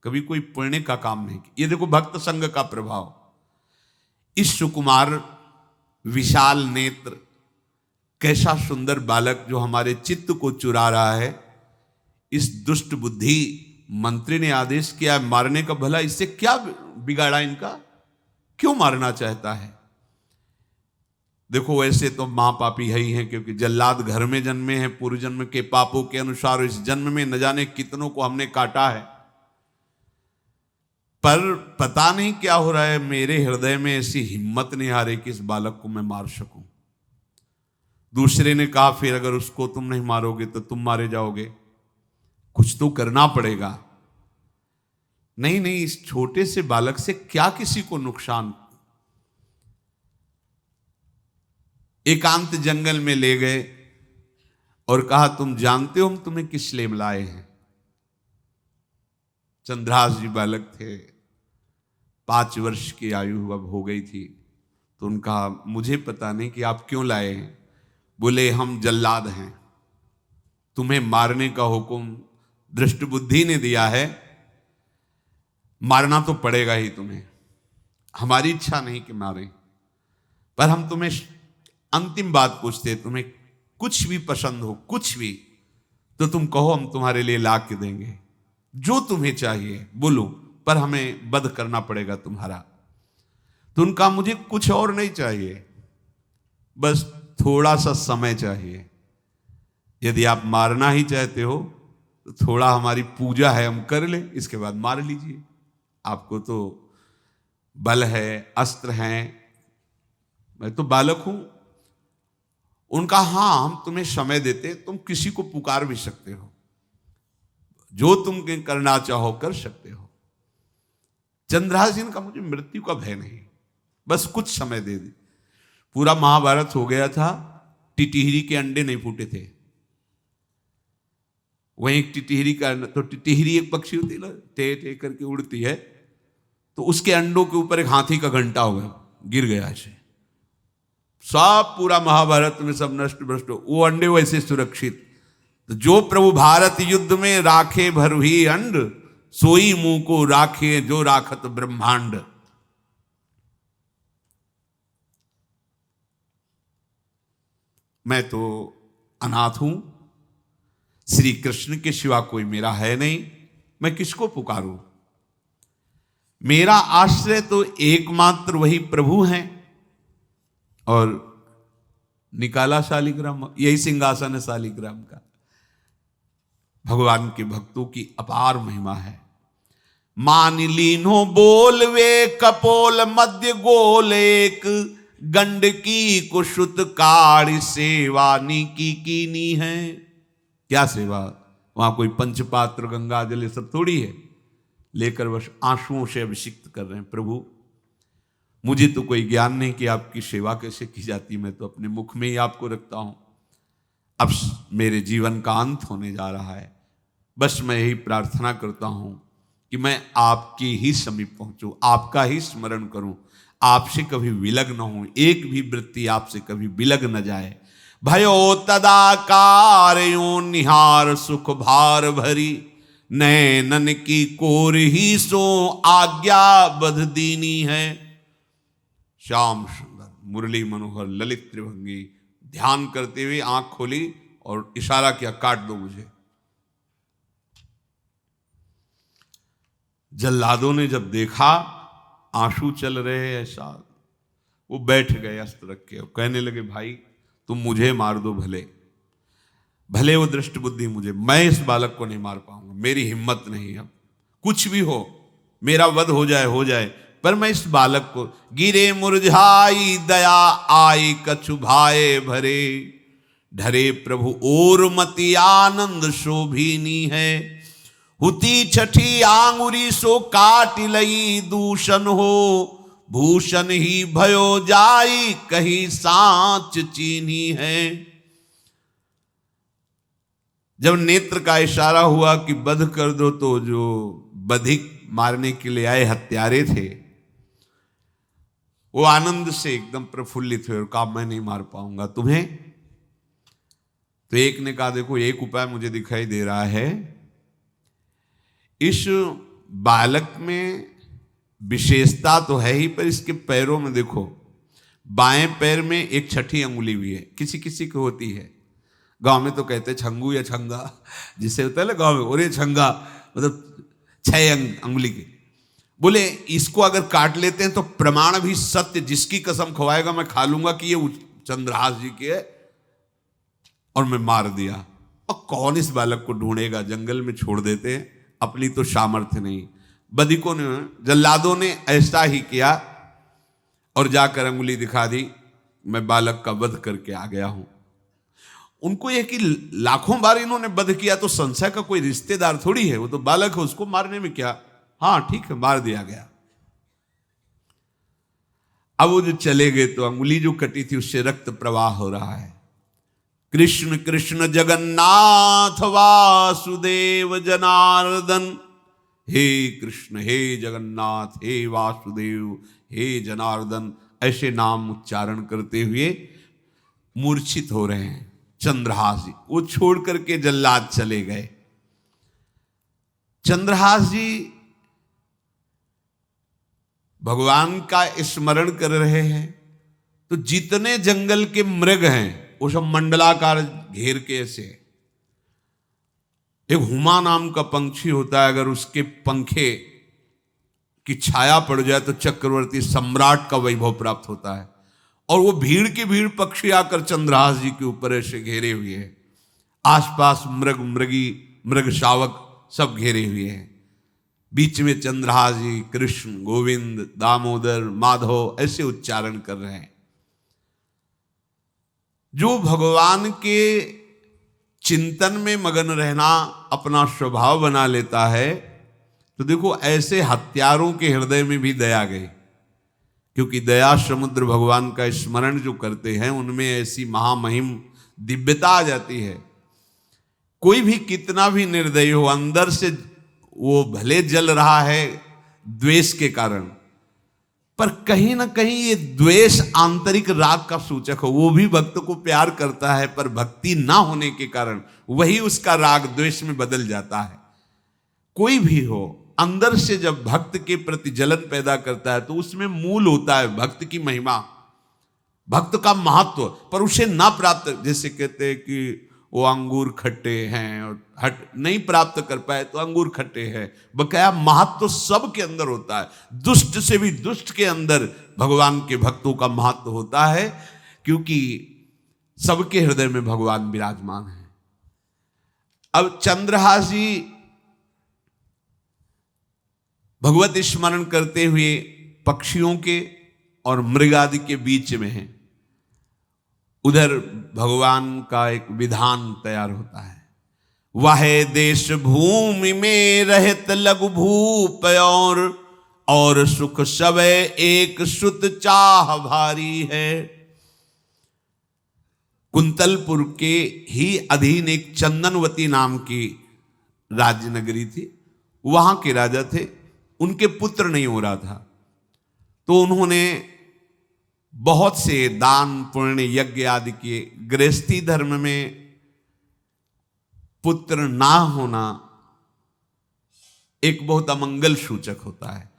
कभी कोई पुण्य का काम नहीं किया। ये देखो भक्त संग का प्रभाव। इस सुकुमार विशाल नेत्र, कैसा सुंदर बालक जो हमारे चित्त को चुरा रहा है, इस दुष्ट बुद्धि मंत्री ने आदेश किया मारने का। भला इससे क्या बिगाड़ा इनका, क्यों मारना चाहता है? देखो वैसे तो मां पापी है ही है, क्योंकि जल्लाद घर में जन्मे हैं, पूर्व जन्म के पापों के अनुसार इस जन्म में न जाने कितनों को हमने काटा है। पर पता नहीं क्या हो रहा है, मेरे हृदय में ऐसी हिम्मत नहीं आ रही कि इस बालक को मैं मार सकूं। दूसरे ने कहा फिर अगर उसको तुम नहीं मारोगे तो तुम मारे जाओगे, कुछ तो करना पड़ेगा। नहीं नहीं, इस छोटे से बालक से क्या किसी को नुकसान। एकांत जंगल में ले गए और कहा तुम जानते हो हम तुम्हें किस लिए बुलाए हैं? चंद्रहास जी बालक थे, 5 वर्ष की आयु अब हो गई थी, तो उनका मुझे पता नहीं कि आप क्यों लाए हैं। बोले हम जल्लाद हैं, तुम्हें मारने का हुक्म दृष्ट बुद्धि ने दिया है, मारना तो पड़ेगा ही तुम्हें। हमारी इच्छा नहीं कि मारें, पर हम तुम्हें अंतिम बात पूछते, तुम्हें कुछ भी पसंद हो, कुछ भी, तो तुम कहो हम तुम्हारे लिए ला के देंगे, जो तुम्हें चाहिए बोलो, पर हमें वध करना पड़ेगा तुम्हारा। तो उनका मुझे कुछ और नहीं चाहिए, बस थोड़ा सा समय चाहिए। यदि आप मारना ही चाहते हो तो थोड़ा हमारी पूजा है हम कर लें, इसके बाद मार लीजिए। आपको तो बल है, अस्त्र हैं, मैं तो बालक हूं। उनका हाँ हम तुम्हें समय देते, तुम किसी को पुकार भी सकते हो, जो तुम करना चाहो कर सकते हो। चंद्रहास जी ने कहा मुझे मृत्यु का भय नहीं, बस कुछ समय दे दे। पूरा महाभारत हो गया था, टिटिहरी के अंडे नहीं फूटे थे। वहीं टिटिहरी का, तो टिटिहरी एक पक्षी होती है ना, टे टे करके उड़ती है, तो उसके अंडों के ऊपर एक हाथी का घंटा हो गया, गिर गया ऐसे। सब पूरा महाभारत में सब नष्ट भ्रष्ट, वो अंडे वैसे सुरक्षित। तो जो प्रभु भारत युद्ध में राखे भरही अंड, सोई मुंह को राखे जो राखत ब्रह्मांड। मैं तो अनाथ हूं, श्री कृष्ण के सिवा कोई मेरा है नहीं, मैं किसको पुकारूं? मेरा आश्रय तो एकमात्र वही प्रभु हैं। और निकाला शालिग्राम, यही सिंहासन है शालिग्राम का। भगवान के भक्तों की अपार महिमा है। मान लीनो बोलवे कपोल मध्य गोल, एक गंडकी कुशुत काढ़ सेवा नी कीनी है। क्या सेवा? वहां कोई पंचपात्र गंगा जल ये सब थोड़ी है, लेकर बस आंसुओं से अभिषिक्त कर रहे हैं। प्रभु मुझे तो कोई ज्ञान नहीं कि आपकी सेवा कैसे की जाती, मैं तो अपने मुख में ही आपको रखता हूं। अब मेरे जीवन का अंत होने जा रहा है, बस मैं यही प्रार्थना करता हूं कि मैं आपके ही समीप पहुंचूं, आपका ही स्मरण करूं, आपसे कभी विलग न हो, एक भी वृत्ति आपसे कभी विलग न जाए। भयो तदाकार यो निहार सुख भार भरी, नैनन की कोर ही सो आज्ञा बध दीनी है। श्याम सुंदर मुरली मनोहर ललित त्रिभंगी ध्यान करते हुए आंख खोली और इशारा किया, काट दो मुझे। जल्लादों ने जब देखा आंसू चल रहे ऐसा, वो बैठ गए अस्त्र रख के और कहने लगे, भाई तुम मुझे मार दो, भले भले वो दृष्ट बुद्धि मुझे, मैं इस बालक को नहीं मार पाऊंगा, मेरी हिम्मत नहीं। अब कुछ भी हो, मेरा वध हो जाए, पर मैं इस बालक को, गिरे मुरझाई दया आई कछु भाए भरे, ढरे प्रभु और मति आनंद शोभिनी है। हुती छठी आंगुरी सो काट लई दूषण हो, भूषण ही भयो जाई कही सांच चीनी है। जब नेत्र का इशारा हुआ कि वध कर दो, तो जो बधिक मारने के लिए आए हत्यारे थे वो आनंद से एकदम प्रफुल्लित हुए और कहा, मैं नहीं मार पाऊंगा तुम्हें। तो एक ने कहा, देखो एक उपाय मुझे दिखाई दे रहा है, इस बालक में विशेषता तो है ही, पर इसके पैरों में देखो, बाएं पैर में एक छठी अंगुली भी है, किसी किसी को होती है। गांव में तो कहते हैं छंगू या छंगा, जिसे होता है ना गांव में, और ये छंगा मतलब 6 अंगुली के। बोले इसको अगर काट लेते हैं तो प्रमाण भी सत्य, जिसकी कसम खवाएगा मैं खा लूंगा कि ये चंद्रहास जी के है, और मैं मार दिया। और कौन इस बालक को ढूंढेगा, जंगल में छोड़ देते हैं, अपनी तो सामर्थ्य नहीं। बधिकों ने, जल्लादों ने ऐसा ही किया और जाकर अंगुली दिखा दी, मैं बालक का वध करके आ गया हूं। उनको यह कि लाखों बार इन्होंने वध किया, तो संशय का कोई रिश्तेदार थोड़ी है, वो तो बालक है, उसको मारने में क्या। हाँ ठीक है, मार दिया गया। अब वो जो चले गए तो अंगुली जो कटी थी उससे रक्त प्रवाह हो रहा है। कृष्ण कृष्ण जगन्नाथ वासुदेव जनार्दन, हे कृष्ण हे जगन्नाथ हे वासुदेव हे जनार्दन, ऐसे नाम उच्चारण करते हुए मूर्छित हो रहे हैं चंद्रहास जी। वो छोड़ करके जल्लाद चले गए। चंद्रहास जी भगवान का स्मरण कर रहे हैं, तो जितने जंगल के मृग हैं वो सब मंडलाकार घेर के ऐसे। एक हुमा नाम का पंछी होता है, अगर उसके पंखे की छाया पड़ जाए तो चक्रवर्ती सम्राट का वैभव प्राप्त होता है। और वो भीड़ की भीड़ पक्षी आकर चंद्रहास जी के ऊपर ऐसे घेरे हुए हैं। आसपास मृग मृगी मृग शावक सब घेरे हुए हैं। बीच में चंद्रहास जी कृष्ण गोविंद दामोदर माधव ऐसे उच्चारण कर रहे हैं। जो भगवान के चिंतन में मगन रहना अपना स्वभाव बना लेता है, तो देखो ऐसे हत्यारों के हृदय में भी दया गई, क्योंकि दया समुद्र भगवान का स्मरण जो करते हैं उनमें ऐसी महामहिम दिव्यता आ जाती है। कोई भी कितना भी निर्दयी हो, अंदर से वो भले जल रहा है द्वेष के कारण, पर कहीं ना कहीं ये द्वेष आंतरिक राग का सूचक हो। वो भी भक्त को प्यार करता है, पर भक्ति ना होने के कारण वही उसका राग द्वेष में बदल जाता है। कोई भी हो, अंदर से जब भक्त के प्रति जलन पैदा करता है तो उसमें मूल होता है भक्त की महिमा, भक्त का महत्व, पर उसे ना प्राप्त, जैसे कहते हैं कि वो अंगूर खट्टे हैं और हट नहीं प्राप्त कर पाए तो अंगूर खट्टे हैं, बकाया महत्व तो सब के अंदर होता है। दुष्ट से भी दुष्ट के अंदर भगवान के भक्तों का महत्व होता है, क्योंकि सबके हृदय में भगवान विराजमान है। अब चंद्रहास जी भगवत स्मरण करते हुए पक्षियों के और मृग आदि के बीच में हैं। उधर भगवान का एक विधान तैयार होता है, वह देश भूमि में रहत लघु भूप और सुख सब एक सुत चाह भारी है। कुंतलपुर के ही अधीन एक चंदनवती नाम की राज्य नगरी थी। वहां के राजा थे, उनके पुत्र नहीं हो रहा था, तो उन्होंने बहुत से दान पुण्य यज्ञ आदि किए। गृहस्थी धर्म में पुत्र ना होना एक बहुत अमंगल सूचक होता है।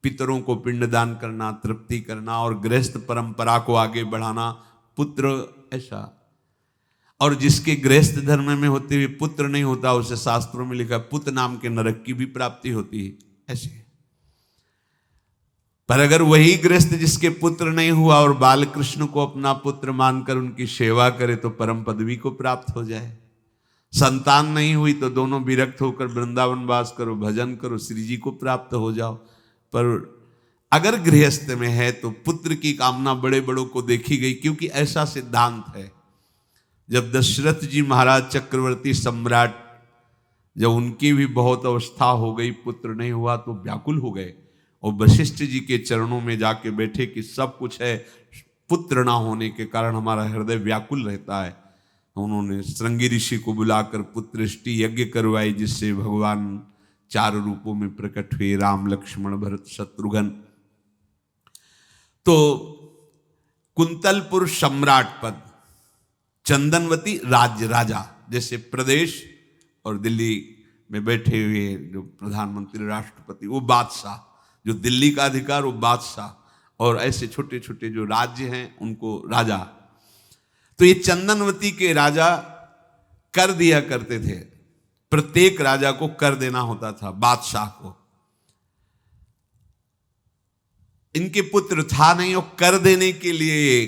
पितरों को पिंडदान करना, तृप्ति करना और गृहस्थ परंपरा को आगे बढ़ाना, पुत्र ऐसा। और जिसके गृहस्थ धर्म में होते हुए पुत्र नहीं होता, उसे शास्त्रों में लिखा पुत्र नाम के नरक की भी प्राप्ति होती है ऐसे। पर अगर वही गृहस्थ जिसके पुत्र नहीं हुआ और बाल कृष्ण को अपना पुत्र मानकर उनकी सेवा करे तो परम पदवी को प्राप्त हो जाए। संतान नहीं हुई तो दोनों विरक्त होकर वृंदावन वास करो, भजन करो, श्री जी को प्राप्त हो जाओ। पर अगर गृहस्थ में है तो पुत्र की कामना बड़े बड़ों को देखी गई, क्योंकि ऐसा सिद्धांत है। जब दशरथ जी महाराज चक्रवर्ती सम्राट, जब उनकी भी बहुत अवस्था हो गई, पुत्र नहीं हुआ तो व्याकुल हो गए और वशिष्ठ जी के चरणों में जाके बैठे कि सब कुछ है, पुत्र ना होने के कारण हमारा हृदय व्याकुल रहता है। उन्होंने श्रृंगी ऋषि को बुलाकर पुत्रष्टि यज्ञ करवाई, जिससे भगवान 4 रूपों में प्रकट हुए, राम लक्ष्मण भरत शत्रुघ्न। तो कुंतलपुर सम्राट पद, चंदनवती राज्य राजा, जैसे प्रदेश, और दिल्ली में बैठे हुए जो प्रधानमंत्री राष्ट्रपति वो बादशाह, जो दिल्ली का अधिकार वो बादशाह, और ऐसे छोटे छोटे जो राज्य हैं उनको राजा। तो ये चंदनवती के राजा कर दिया करते थे, प्रत्येक राजा को कर देना होता था बादशाह को। इनके पुत्र था नहीं और कर देने के लिए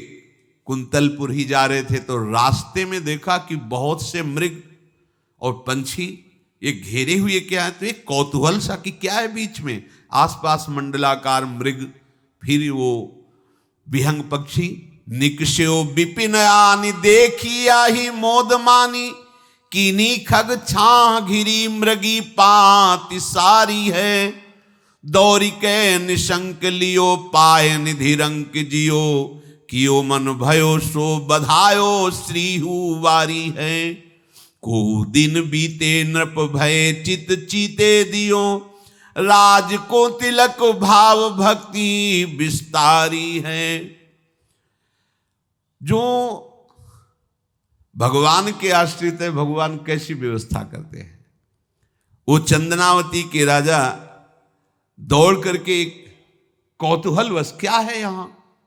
कुंतलपुर ही जा रहे थे, तो रास्ते में देखा कि बहुत से मृग और पंछी ये घेरे हुए क्या है, तो एक कौतूहल सा कि क्या है बीच में, आसपास मंडलाकार मृग, फिर वो विहंग पक्षी। निकष्यो विपिन आनि देखिया ही मोद मानी, कीनी खग छां घिरी मृगी पाति सारी है। दौरी के निशंक लियो पाय निधि रंक जियो, कियो मन भयो सो बधायो श्रीहु वारी है। को दिन बीते नृप भय चित चीते दियो, राज को तिलक भाव भक्ति विस्तारी है। जो भगवान के आश्रित है, भगवान कैसी व्यवस्था करते हैं। वो चंदनावती के राजा दौड़ करके कौतूहलवश, क्या है यहां,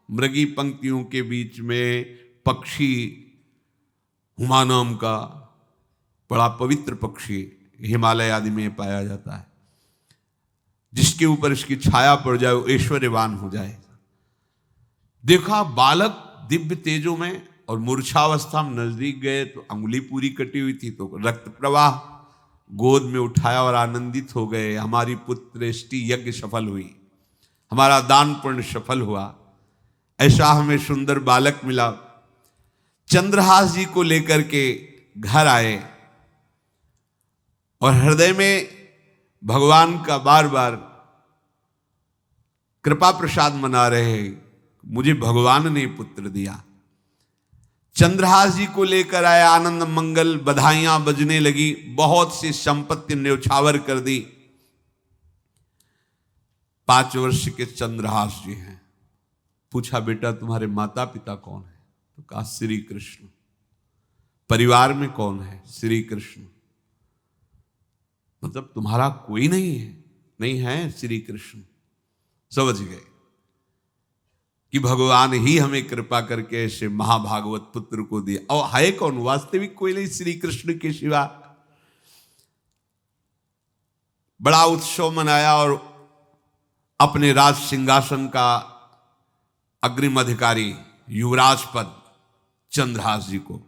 मृगी पंक्तियों के बीच में पक्षी, हुमा नाम का बड़ा पवित्र पक्षी हिमालय आदि में पाया जाता है, जिसके ऊपर इसकी छाया पड़ जाए वो ऐश्वर्यवान हो जाए। देखा बालक दिव्य तेजों में, और मूर्छावस्था में नजदीक गए तो अंगुली पूरी कटी हुई थी, तो रक्त प्रवाह, गोद में उठाया और आनंदित हो गए, हमारी पुत्रेष्टि यज्ञ सफल हुई, हमारा दान पुण्य सफल हुआ, ऐसा हमें सुंदर बालक मिला। चंद्रहास जी को लेकर के घर आए और हृदय में भगवान का बार बार कृपा प्रसाद मना रहे हैं, मुझे भगवान ने पुत्र दिया। चंद्रहास जी को लेकर आए, आनंद मंगल, बधाइयां बजने लगी, बहुत सी संपत्ति न्यौछावर कर दी। 5 वर्ष के चंद्रहास जी हैं। पूछा, बेटा तुम्हारे माता पिता कौन है? तो कहा श्री कृष्ण। परिवार में कौन है? श्री कृष्ण। मतलब तुम्हारा कोई नहीं है? नहीं है, श्री कृष्ण। समझ गए कि भगवान ही हमें कृपा करके ऐसे महाभागवत पुत्र को दिया। और है कौन? वास्तविक कोई नहीं, श्री कृष्ण के सिवा। बड़ा उत्सव मनाया और अपने राज सिंहासन का अग्रिम अधिकारी युवराज पद चंद्रहास जी को।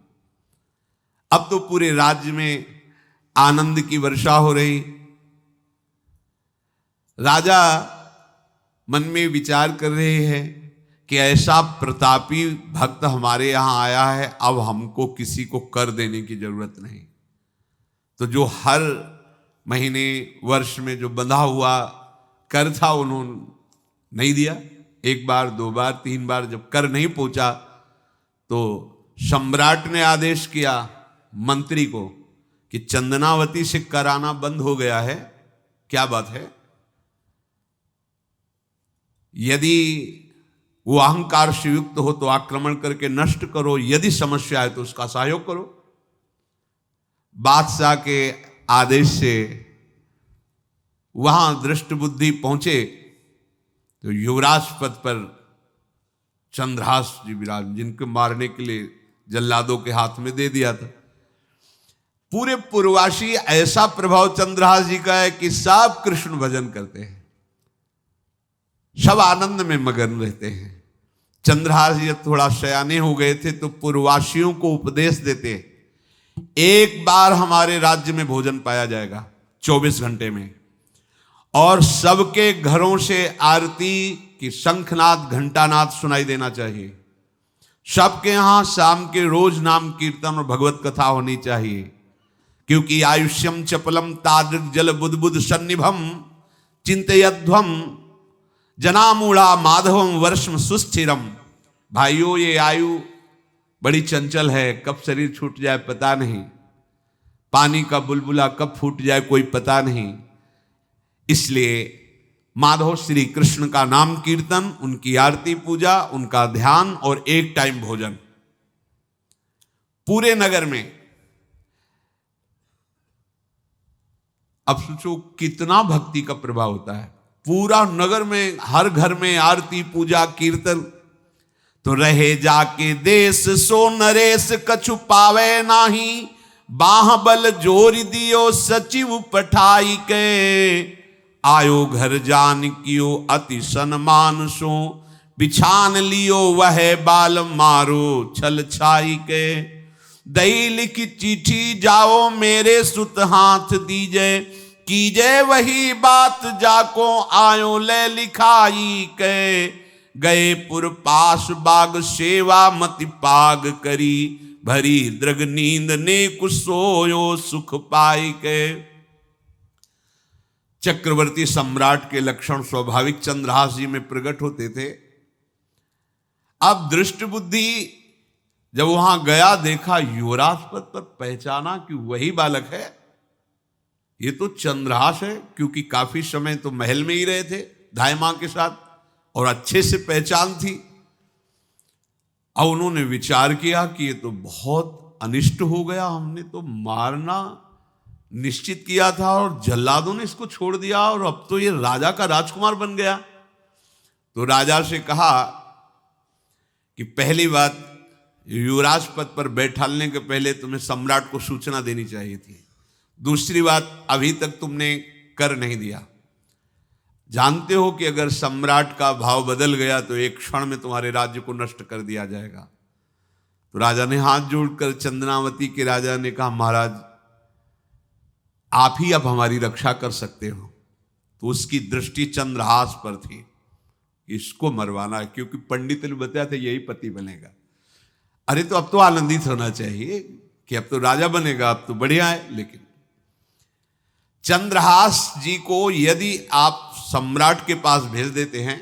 अब तो पूरे राज्य में आनंद की वर्षा हो रही। राजा मन में विचार कर रहे हैं कि ऐसा प्रतापी भक्त हमारे यहां आया है, अब हमको किसी को कर देने की जरूरत नहीं। तो जो हर महीने वर्ष में जो बंधा हुआ कर था उन्होंने नहीं दिया। 1 बार 2 बार 3 बार जब कर नहीं पहुंचा तो सम्राट ने आदेश किया मंत्री को कि चंदनावती से कराना बंद हो गया है। क्या बात है? यदि वो अहंकार से युक्त हो तो आक्रमण करके नष्ट करो, यदि समस्या है तो उसका सहयोग करो। बादशाह के आदेश से वहां दृष्ट बुद्धि पहुंचे तो युवराज पद पर चंद्रहास जी विराज, जिनको मारने के लिए जल्लादों के हाथ में दे दिया था। पूरे पूर्वासी ऐसा प्रभाव चंद्रहास जी का है कि सब कृष्ण भजन करते हैं, सब आनंद में मगन रहते हैं। चंद्रहास जी थोड़ा सयाने हो गए थे तो पूर्ववासियों को उपदेश देते, 1 बार हमारे राज्य में भोजन पाया जाएगा 24 घंटे में, और सबके घरों से आरती की शंखनाद घंटानाद सुनाई देना चाहिए। सबके यहां शाम के रोज नाम कीर्तन और भगवत कथा होनी चाहिए, क्योंकि आयुष्यम चपलम तादृक जल बुद्बुद सन्निभम चिंतयध्वम जनामूढ़ा माधवम वर्षम सुस्थिरम। भाइयों, ये आयु बड़ी चंचल है, कब शरीर छूट जाए पता नहीं, पानी का बुलबुला कब फूट जाए कोई पता नहीं। इसलिए माधव श्री कृष्ण का नाम कीर्तन, उनकी आरती पूजा, उनका ध्यान और 1 टाइम भोजन पूरे नगर में। अब सोचो कितना भक्ति का प्रभाव होता है। पूरा नगर में, हर घर में आरती पूजा कीर्तन। तो रहे जाके देश सो नरेश कछु पावे नाही, बाहबल जोर दियो सचिव पठाई के, आयो घर जान कियो अति सन्मान सो, बिछान लियो वह बाल मारो छल छाई के, दई लिखी चिट्ठी जाओ मेरे सुत हाथ दीजे, कीजे वही बात जाको आयो ले लिखाई के, गए पुर पास बाग सेवा मति पाग करी, भरी दृग नींद ने कुछ सोयो सुख पाई के। चक्रवर्ती सम्राट के लक्षण स्वाभाविक चंद्रहास जी में प्रकट होते थे। अब दृष्ट बुद्धि जब वहां गया, देखा युवराज पद पर, पहचाना कि वही बालक है, ये तो चंद्रहास है, क्योंकि काफी समय तो महल में ही रहे थे धाय मां के साथ और अच्छे से पहचान थी। अब उन्होंने विचार किया कि ये तो बहुत अनिष्ट हो गया, हमने तो मारना निश्चित किया था और जल्लादों ने इसको छोड़ दिया और अब तो ये राजा का राजकुमार बन गया। तो राजा से कहा कि पहली बात, युवराज पद पर बैठालने के पहले तुम्हें सम्राट को सूचना देनी चाहिए थी। दूसरी बात, अभी तक तुमने कर नहीं दिया। जानते हो कि अगर सम्राट का भाव बदल गया तो एक क्षण में तुम्हारे राज्य को नष्ट कर दिया जाएगा। तो राजा ने हाथ जोड़कर, चंदनावती के राजा ने कहा, महाराज आप ही अब हमारी रक्षा कर सकते हो। तो उसकी दृष्टि चंद्रहास पर थी, इसको मरवाना है, क्योंकि पंडित ने बताया था यही पति बनेगा। अरे तो अब तो आनंदित होना चाहिए कि अब तो राजा बनेगा, अब तो बढ़िया है। लेकिन चंद्रहास जी को यदि आप सम्राट के पास भेज देते हैं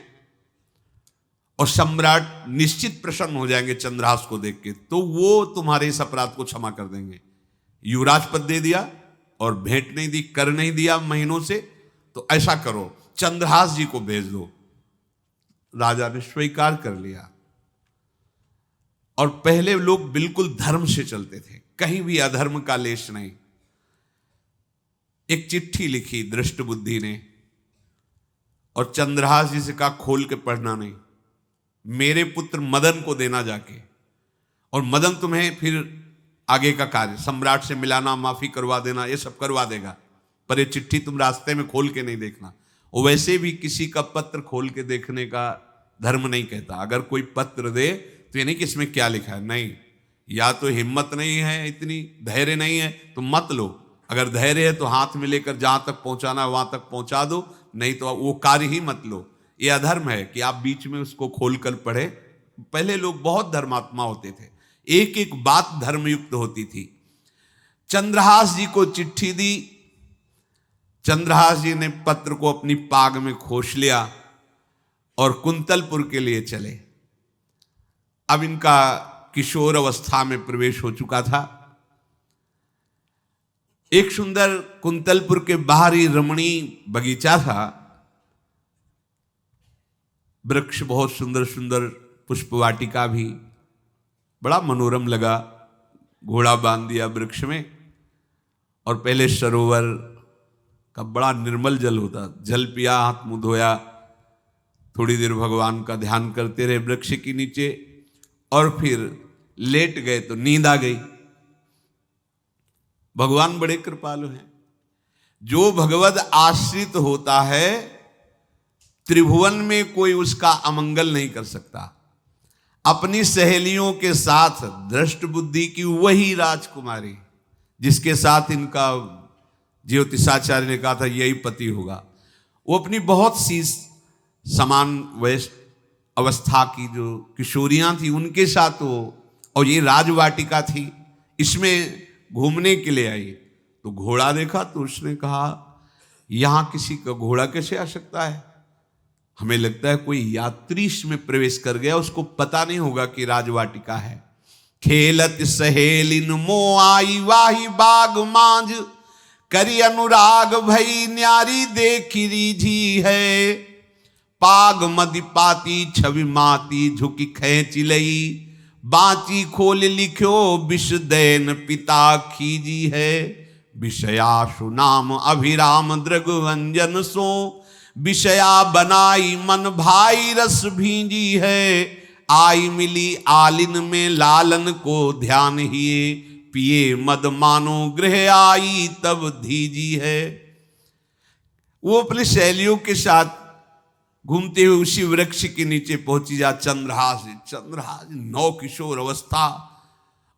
और सम्राट निश्चित प्रसन्न हो जाएंगे चंद्रहास को देख के, तो वो तुम्हारे इस अपराध को क्षमा कर देंगे। युवराज पद दे दिया और भेंट नहीं दी, कर नहीं दिया महीनों से, तो ऐसा करो चंद्रहास जी को भेज दो। राजा ने स्वीकार कर लिया। और पहले लोग बिल्कुल धर्म से चलते थे, कहीं भी अधर्म का लेश नहीं। एक चिट्ठी लिखी दृष्ट बुद्धि ने और चंद्रहास जी से कहा खोल के पढ़ना नहीं, मेरे पुत्र मदन को देना जाके, और मदन तुम्हें फिर आगे का कार्य सम्राट से मिलाना, माफी करवा देना, ये सब करवा देगा, पर ये चिट्ठी तुम रास्ते में खोल के नहीं देखना। और वैसे भी किसी का पत्र खोल के देखने का धर्म नहीं कहता। अगर कोई पत्र दे तो ये नहीं कि इसमें क्या लिखा है, नहीं, या तो हिम्मत नहीं है, इतनी धैर्य नहीं है तो मत लो, अगर धैर्य है तो हाथ में लेकर जहां तक पहुंचाना है वहां तक पहुंचा दो, नहीं तो वो कार्य ही मत लो। ये अधर्म है कि आप बीच में उसको खोलकर पढ़े। पहले लोग बहुत धर्मात्मा होते थे, एक एक बात धर्मयुक्त होती थी। चंद्रहास जी को चिट्ठी दी, चंद्रहास जी ने पत्र को अपनी पाग में खोस लिया और कुंतलपुर के लिए चले। अब इनका किशोर अवस्था में प्रवेश हो चुका था। एक सुंदर कुंतलपुर के बाहरी रमणीय बगीचा था, वृक्ष बहुत सुंदर सुंदर, पुष्पवाटिका भी बड़ा मनोरम लगा। घोड़ा बांध दिया वृक्ष में और पहले सरोवर का बड़ा निर्मल जल होता, जल पिया, हाथ मुंह धोया, थोड़ी देर भगवान का ध्यान करते रहे वृक्ष के नीचे और फिर लेट गए तो नींद आ गई। भगवान बड़े कृपालु हैं। जो भगवद आश्रित होता है त्रिभुवन में कोई उसका अमंगल नहीं कर सकता। अपनी सहेलियों के साथ दृष्ट बुद्धि की वही राजकुमारी जिसके साथ इनका ज्योतिषाचार्य ने कहा था यही पति होगा, वो अपनी बहुत सी समान वयस्क अवस्था की जो किशोरियां थी उनके साथ वो, और ये राजवाटिका थी, इसमें घूमने के लिए आई। तो घोड़ा देखा तो उसने कहा यहां किसी का घोड़ा कैसे आ सकता है, हमें लगता है कोई यात्री इसमें प्रवेश कर गया, उसको पता नहीं होगा कि राजवाटिका है। खेलत सहेलिन मो आई वाही बाग मांझ, करी अनुराग भई न्यारी देखी रीझी है। पाग मदि पाती छवि माती झुकी खेच लई, बाची खोल लिख्यो विष दैन पिता खीजी है। विषयाशु नाम अभिराम दृग्वंजन सो, विषया बनाई मन भाई रस भींजी है। आई मिली आलिन में लालन को ध्यान हिए, पिए मद मानो गृह आई तब धीजी है। वो अपने सहेलियों के साथ घूमते हुए उसी वृक्ष के नीचे पहुंची जा। चंद्रहास नौ किशोर अवस्था,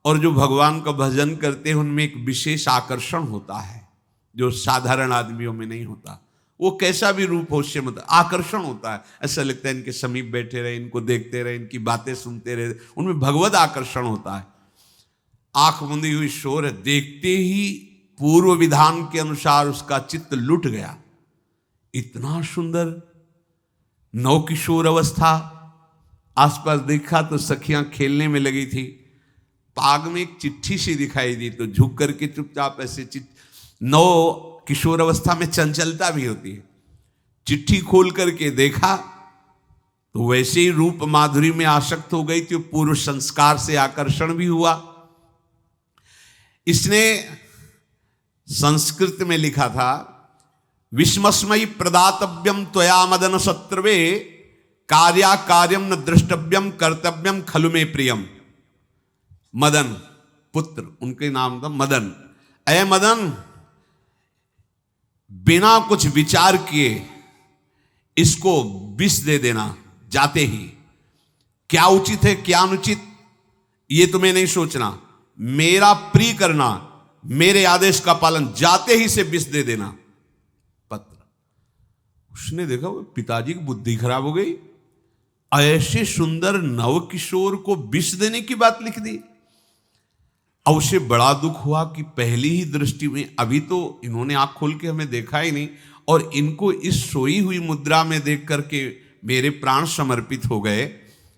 और जो भगवान का भजन करते हैं उनमें एक विशेष आकर्षण होता है जो साधारण आदमियों में नहीं होता। वो कैसा भी रूप हो उससे मतलब आकर्षण होता है, ऐसा लगता है इनके समीप बैठे रहे, इनको देखते रहे, इनकी बातें सुनते रहे, उनमें भगवत आकर्षण होता है। आंख मुंदी हुई शोर है, देखते ही पूर्व विधान के अनुसार उसका चित्त लुट गया। इतना सुंदर नौ किशोर अवस्था, आसपास देखा तो सखियां खेलने में लगी थी। पाग में एक चिट्ठी सी दिखाई दी तो झुक करके चुपचाप ऐसे नौ किशोर अवस्था में चंचलता भी होती है, चिट्ठी खोल करके देखा तो वैसे ही रूप माधुरी में आसक्त हो गई थी। पूर्व संस्कार से आकर्षण भी हुआ। इसने संस्कृत में लिखा था विस्मस्मयी प्रदातव्यम त्वया मदन शत्रवे, कार्या कार्यम न द्रष्टव्यम कर्तव्यम खलु में प्रियम। मदन पुत्र, उनके नाम था मदन। अय मदन, बिना कुछ विचार किए इसको विष दे देना जाते ही। क्या उचित है क्या अनुचित ये तुम्हें नहीं सोचना, मेरा प्रिय करना, मेरे आदेश का पालन, जाते ही से विष दे देना। पत्र उसने देखा वो पिताजी की बुद्धि खराब हो गई, ऐसे सुंदर नव किशोर को विष देने की बात लिख दी। अब उसे बड़ा दुख हुआ कि पहली ही दृष्टि में, अभी तो इन्होंने आंख खोल के हमें देखा ही नहीं, और इनको इस सोई हुई मुद्रा में देख करके मेरे प्राण समर्पित हो गए,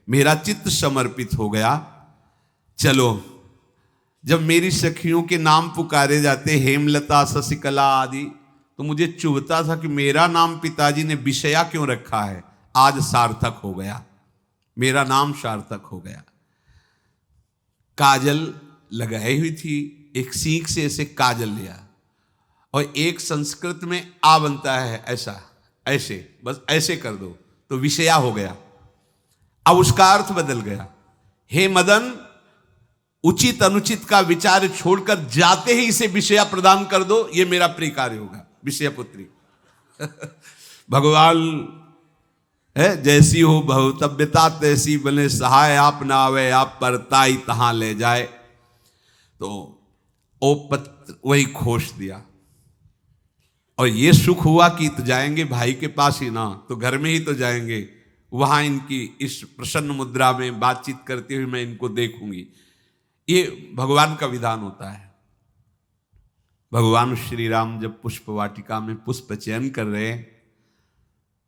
मेरा चित्त समर्पित हो गया। चलो, जब मेरी सखियों के नाम पुकारे जाते, हेमलता, शशिकला आदि, तो मुझे चुभता था कि मेरा नाम पिताजी ने विषया क्यों रखा है। आज सार्थक हो गया, मेरा नाम सार्थक हो गया। काजल लगाई हुई थी, एक सीख से ऐसे काजल लिया, और एक संस्कृत में आ बनता है ऐसा, ऐसे, बस ऐसे कर दो तो विषया हो गया। अब उसका अर्थ बदल गया। हे मदन, उचित अनुचित का विचार छोड़कर जाते ही इसे विषया प्रदान कर दो, ये मेरा प्रिय कार्य होगा। विषया पुत्री भगवान है, जैसी हो भवतव्यता तैसी बने सहाय, आप ना आवे आप परताई तहां ले जाए। तो ओ पत्र वही खोश दिया, और ये सुख हुआ कि तो जाएंगे भाई के पास ही ना, तो घर में ही तो जाएंगे, वहां इनकी इस प्रसन्न मुद्रा में बातचीत करते हुए मैं इनको देखूंगी। ये भगवान का विधान होता है। भगवान श्री राम जब पुष्प वाटिका में पुष्प चयन कर रहे हैं,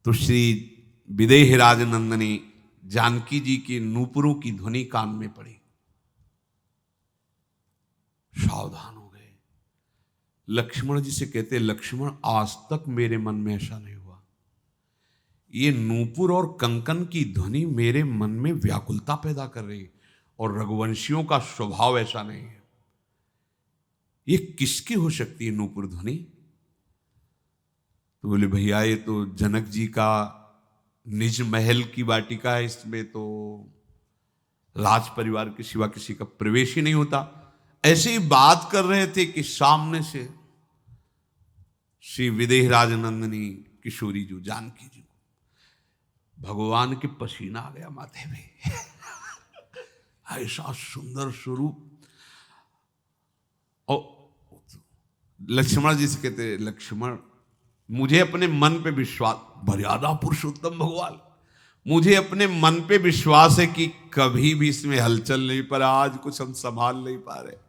तो श्री विदेह राजनंदनी जानकी जी की नूपुरों की ध्वनि कान में पड़ी, सावधान हो गए। लक्ष्मण जी से कहते, लक्ष्मण आज तक मेरे मन में ऐसा नहीं हुआ, ये नूपुर और कंकन की ध्वनि मेरे मन में व्याकुलता पैदा कर रही, और रघुवंशियों का स्वभाव ऐसा नहीं है। ये किसकी हो सकती है नूपुर ध्वनि? तो बोले भैया ये तो जनक जी का निज महल की वाटिका है, इसमें तो राज परिवार के सिवा किसी का प्रवेश ही नहीं होता। ऐसे ही बात कर रहे थे कि सामने से श्री विदेह राजनंदनी किशोरी जी जानकी जी को भगवान के पसीना आ गया माथे पे ऐसा सुंदर स्वरूप। और लक्ष्मण जी से कहते, लक्ष्मण मुझे अपने मन पे विश्वास, मर्यादा पुरुषोत्तम भगवान, मुझे अपने मन पे विश्वास है कि कभी भी इसमें हलचल नहीं, पर आज कुछ हम संभाल नहीं पा रहे।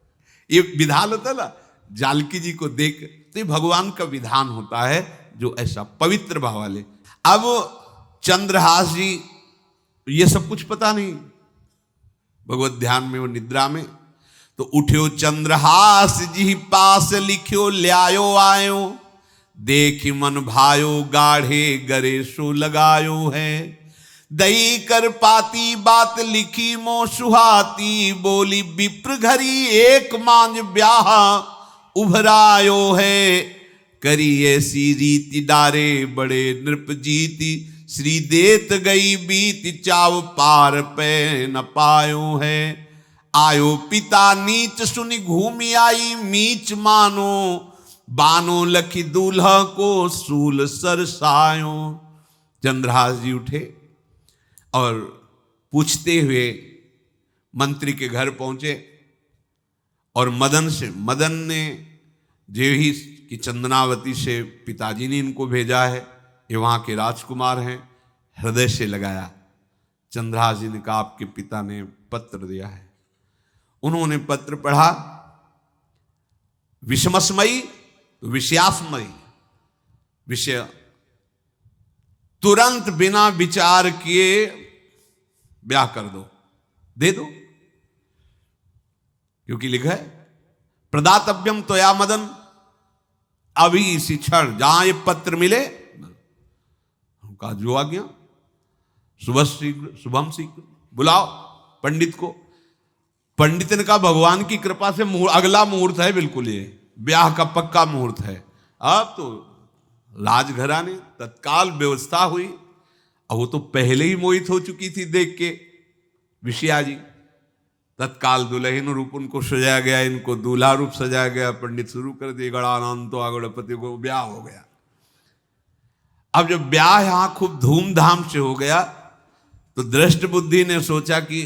ये विधान होता है ना, जानकी जी को देख, तो ये भगवान का विधान होता है जो ऐसा पवित्र भाव वाले। अब चंद्रहास जी, ये सब कुछ पता नहीं, भगवत ध्यान में वो निद्रा में, तो उठ्यो चंद्रहास जी पास लिख्यो ल्यायो आयो, देख मन भायो गाढ़े गरे सो लगायो है, दई कर पाती बात लिखी मो सुहाती, बोली विप्र घरी एक मांझ ब्याह उभरायो है, करी ऐसी रीति डारे बड़े नृप जीती, श्री देत गई बीत चाव पार पे न पायो है, आयो पिता नीच सुनि घूमि आई मीच मानो, बानो लखी दूल्हा को सूल सरसायो। चंद्रहास जी उठे और पूछते हुए मंत्री के घर पहुंचे, और मदन ने जेही की चंदनावती से पिताजी ने इनको भेजा है, ये वहाँ के राजकुमार हैं, हृदय से लगाया। चंद्रहास जी ने कहा आपके पिता ने पत्र दिया है। उन्होंने पत्र पढ़ा, विषमस्मयी विषयास्मयी, विषय तुरंत बिना विचार किए ब्याह कर दो, दे दो, क्योंकि लिखा है प्रदातव्यम त्वया मदन, अभी इसी क्षण जहां ये पत्र मिले, उनका जो आ गया, सुबह शीघ्र शुभम शीघ्र, बुलाओ पंडित को। पंडित ने कहा भगवान की कृपा से अगला मुहूर्त है, बिल्कुल ये ब्याह का पक्का मुहूर्त है। अब तो राजघराने तत्काल व्यवस्था हुई, और वो तो पहले ही मोहित हो चुकी थी देख के विषया जी। तत्काल दुल्हन रूप उनको सजाया गया, इनको दूल्हा रूप सजाया गया, पंडित शुरू कर दिए, गणानंतो आगणपति को ब्याह हो गया। अब जब ब्याह यहां खूब धूमधाम से हो गया, तो दृष्ट बुद्धि ने सोचा कि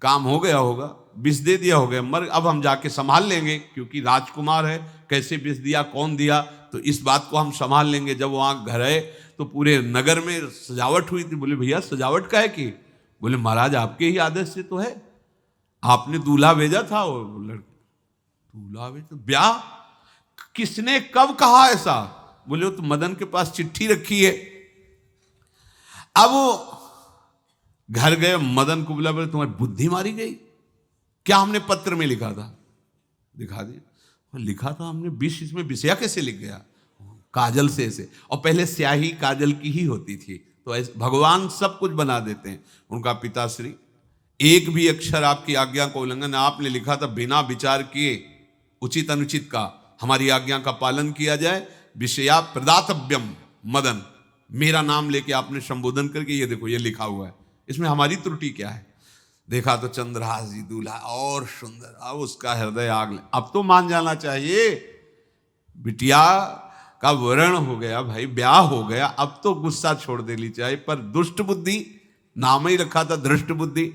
काम हो गया होगा, विष दे दिया होगा, मर अब हम जाके संभाल लेंगे, क्योंकि राजकुमार है, कैसे विष दिया, कौन दिया, तो इस बात को हम संभाल लेंगे। जब वहां घर है तो पूरे नगर में सजावट हुई थी। बोले भैया सजावट का है कि? बोले महाराज आपके ही आदेश से तो है, आपने दूल्हा भेजा था, वो तुलावे तो ब्याह किसने कब कहा ऐसा? बोले वो तो मदन के पास चिट्ठी रखी है। अब वो घर गए, मदन को बोला, बोले तुम्हारी बुद्धि मारी गई क्या? हमने पत्र में लिखा था। दिखा दिया, लिखा था हमने, विष इसमें विषया कैसे लिख गया? काजल से ऐसे, और पहले स्याही काजल की ही होती थी, तो ऐसे भगवान सब कुछ बना देते हैं। उनका पिताश्री एक भी अक्षर आपकी आज्ञा का उल्लंघन, आपने लिखा था बिना विचार किए उचित अनुचित का हमारी आज्ञा का पालन किया जाए। विषया प्रदातव्यम मदन, मेरा नाम लेके आपने संबोधन करके ये देखो ये लिखा हुआ है, इसमें हमारी त्रुटि क्या है? देखा तो चंद्रहास जी दूल्हा और सुंदर, अब उसका हृदय आग ले। अब तो मान जाना चाहिए, बिटिया का वरण हो गया भाई, ब्याह हो गया, अब तो गुस्सा छोड़ देनी चाहिए। पर दुष्ट बुद्धि, नाम ही रखा था धृष्ट बुद्धि,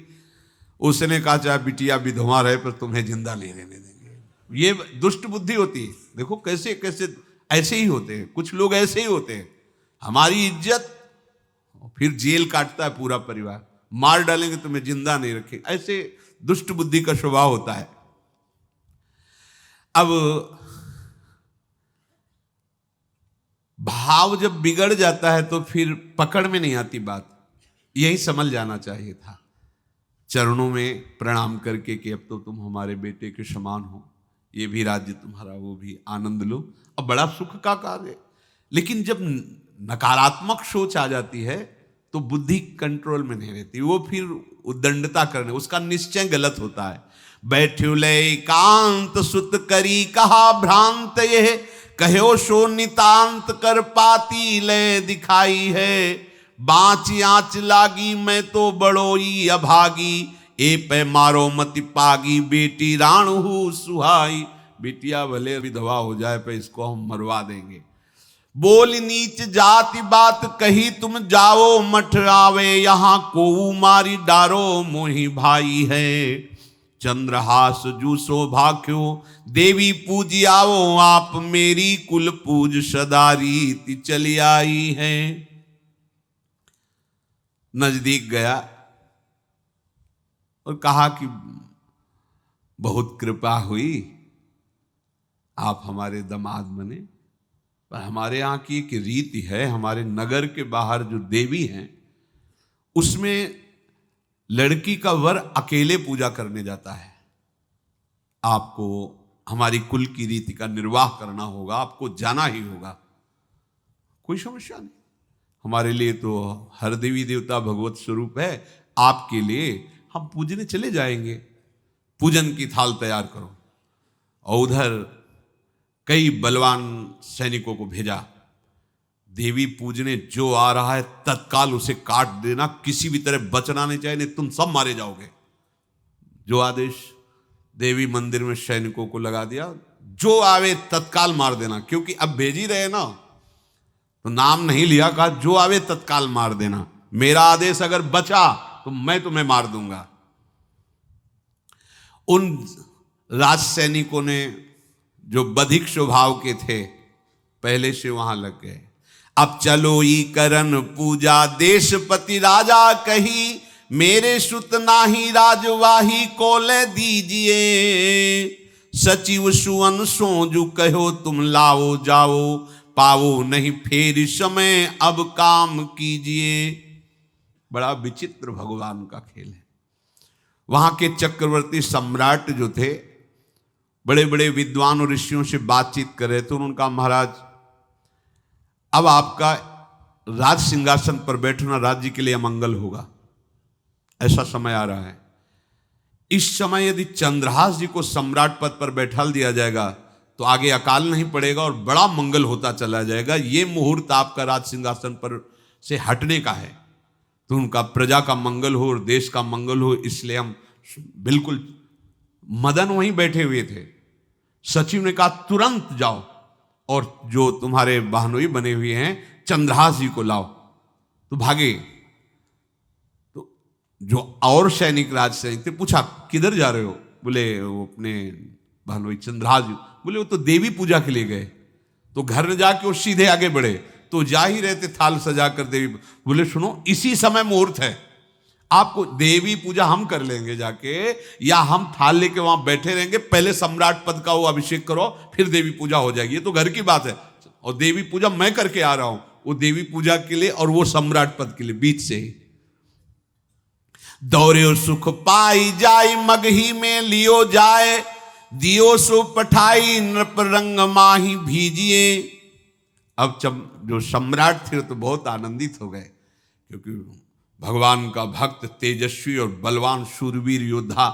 उसने कहा चाहे बिटिया विधवा रहे पर तुम्हें जिंदा नहीं रहने देंगे। ये दुष्ट बुद्धि होती है। देखो कैसे कैसे ऐसे ही होते हैं, कुछ लोग ऐसे ही होते हैं, हमारी इज्जत, फिर जेल काटता है पूरा परिवार, मार डालेंगे तुम्हें जिंदा नहीं रखेंगे, ऐसे दुष्ट बुद्धि का स्वभाव होता है। अब भाव जब बिगड़ जाता है तो फिर पकड़ में नहीं आती बात, यही समझ जाना चाहिए था। चरणों में प्रणाम करके कि अब तो तुम हमारे बेटे के समान हो, ये भी राज्य तुम्हारा, वो भी आनंद लो, अब बड़ा सुख का कार्य है। लेकिन जब नकारात्मक सोच आ जाती है तो बुद्धि कंट्रोल में नहीं रहती, वो फिर उद्दंडता करने, उसका निश्चय गलत होता है। बैठुले एकांत सुत करी कहा भ्रांत, ये कहो सो नितांत कर पाती ले दिखाई है। बाँच आँच लागी मैं तो बड़ोई अभागी, ए पे मारो मति पागी, बेटी राणु सुहाई। बेटिया भले विधवा हो जाए पे इसको हम मरवा देंगे। बोल नीच जाति बात कही तुम जाओ मठ आवे, यहाँ को मारी डारो मोही भाई है। चंद्रहास जू सौभाग्यो देवी पूजी आओ, आप मेरी कुल पूज सदा रीति चली आई है। नजदीक गया और कहा कि बहुत कृपा हुई, आप हमारे दामाद बने, पर हमारे यहाँ की एक रीति है, हमारे नगर के बाहर जो देवी हैं उसमें लड़की का वर अकेले पूजा करने जाता है। आपको हमारी कुल की रीति का निर्वाह करना होगा, आपको जाना ही होगा। कोई समस्या नहीं, हमारे लिए तो हर देवी देवता भगवत स्वरूप है, आपके लिए हम पूजने चले जाएंगे, पूजन की थाल तैयार करो। और उधर कई बलवान सैनिकों को भेजा, देवी पूजने जो आ रहा है तत्काल उसे काट देना, किसी भी तरह बचना नहीं चाहिए, नहीं तुम सब मारे जाओगे। जो आदेश देवी मंदिर में सैनिकों को लगा दिया, जो आवे तत्काल मार देना, क्योंकि अब भेज ही रहे ना, तो नाम नहीं लिया, कहा जो आवे तत्काल मार देना, मेरा आदेश अगर बचा तो मैं तुम्हें मार दूंगा। उन राज सैनिकों ने जो बधिक स्वभाव के थे पहले से वहां लग गए। अब चलो ई करन पूजा देशपति राजा कही, मेरे सुत नाही राजवाही को ले दीजिए। सचिव सुवन सोजू कहो तुम लाओ जाओ, पाओ नहीं फेर समय अब काम कीजिए। बड़ा विचित्र भगवान का खेल है। वहां के चक्रवर्ती सम्राट जो थे बड़े बड़े विद्वान और ऋषियों से बातचीत कर रहे थे। उन्होंने कहा महाराज अब आपका राज सिंहासन पर बैठना राज्य के लिए अमंगल होगा, ऐसा समय आ रहा है। इस समय यदि चंद्रहास जी को सम्राट पद पर बैठा दिया जाएगा तो आगे अकाल नहीं पड़ेगा और बड़ा मंगल होता चला जाएगा। ये मुहूर्त आपका राज सिंहासन पर से हटने का है, तो उनका प्रजा का मंगल हो और देश का मंगल हो, इसलिए हम बिल्कुल। मदन वहीं बैठे हुए थे। सचिव ने कहा तुरंत जाओ और जो तुम्हारे बहनोई बने हुए हैं चंद्रहास जी को लाओ। तो भागे। तो जो और सैनिक राज सैनिक थे पूछा किधर जा रहे हो? बोले वो अपने बहनोई चंद्रहास जी। बोले वो तो देवी पूजा के लिए गए। तो घर में जाके वो सीधे आगे बढ़े तो जा ही रहे थे थाल सजा कर देवी। बोले सुनो इसी समय मुहूर्त है, आपको देवी पूजा हम कर लेंगे जाके, या हम थाल लेके वहां बैठे रहेंगे, पहले सम्राट पद का वो अभिषेक करो, फिर देवी पूजा हो जाएगी, ये तो घर की बात है। और देवी पूजा मैं करके आ रहा हूं, वो देवी पूजा के लिए और वो सम्राट पद के लिए, बीच से ही दौड़े सुख पाई जाय, मगही में लियो जाए, दियो सो पठाई, नृप रंग माही भीजिए। अब जो सम्राट थे तो बहुत आनंदित हो गए, क्योंकि भगवान का भक्त तेजस्वी और बलवान शूरवीर योद्धा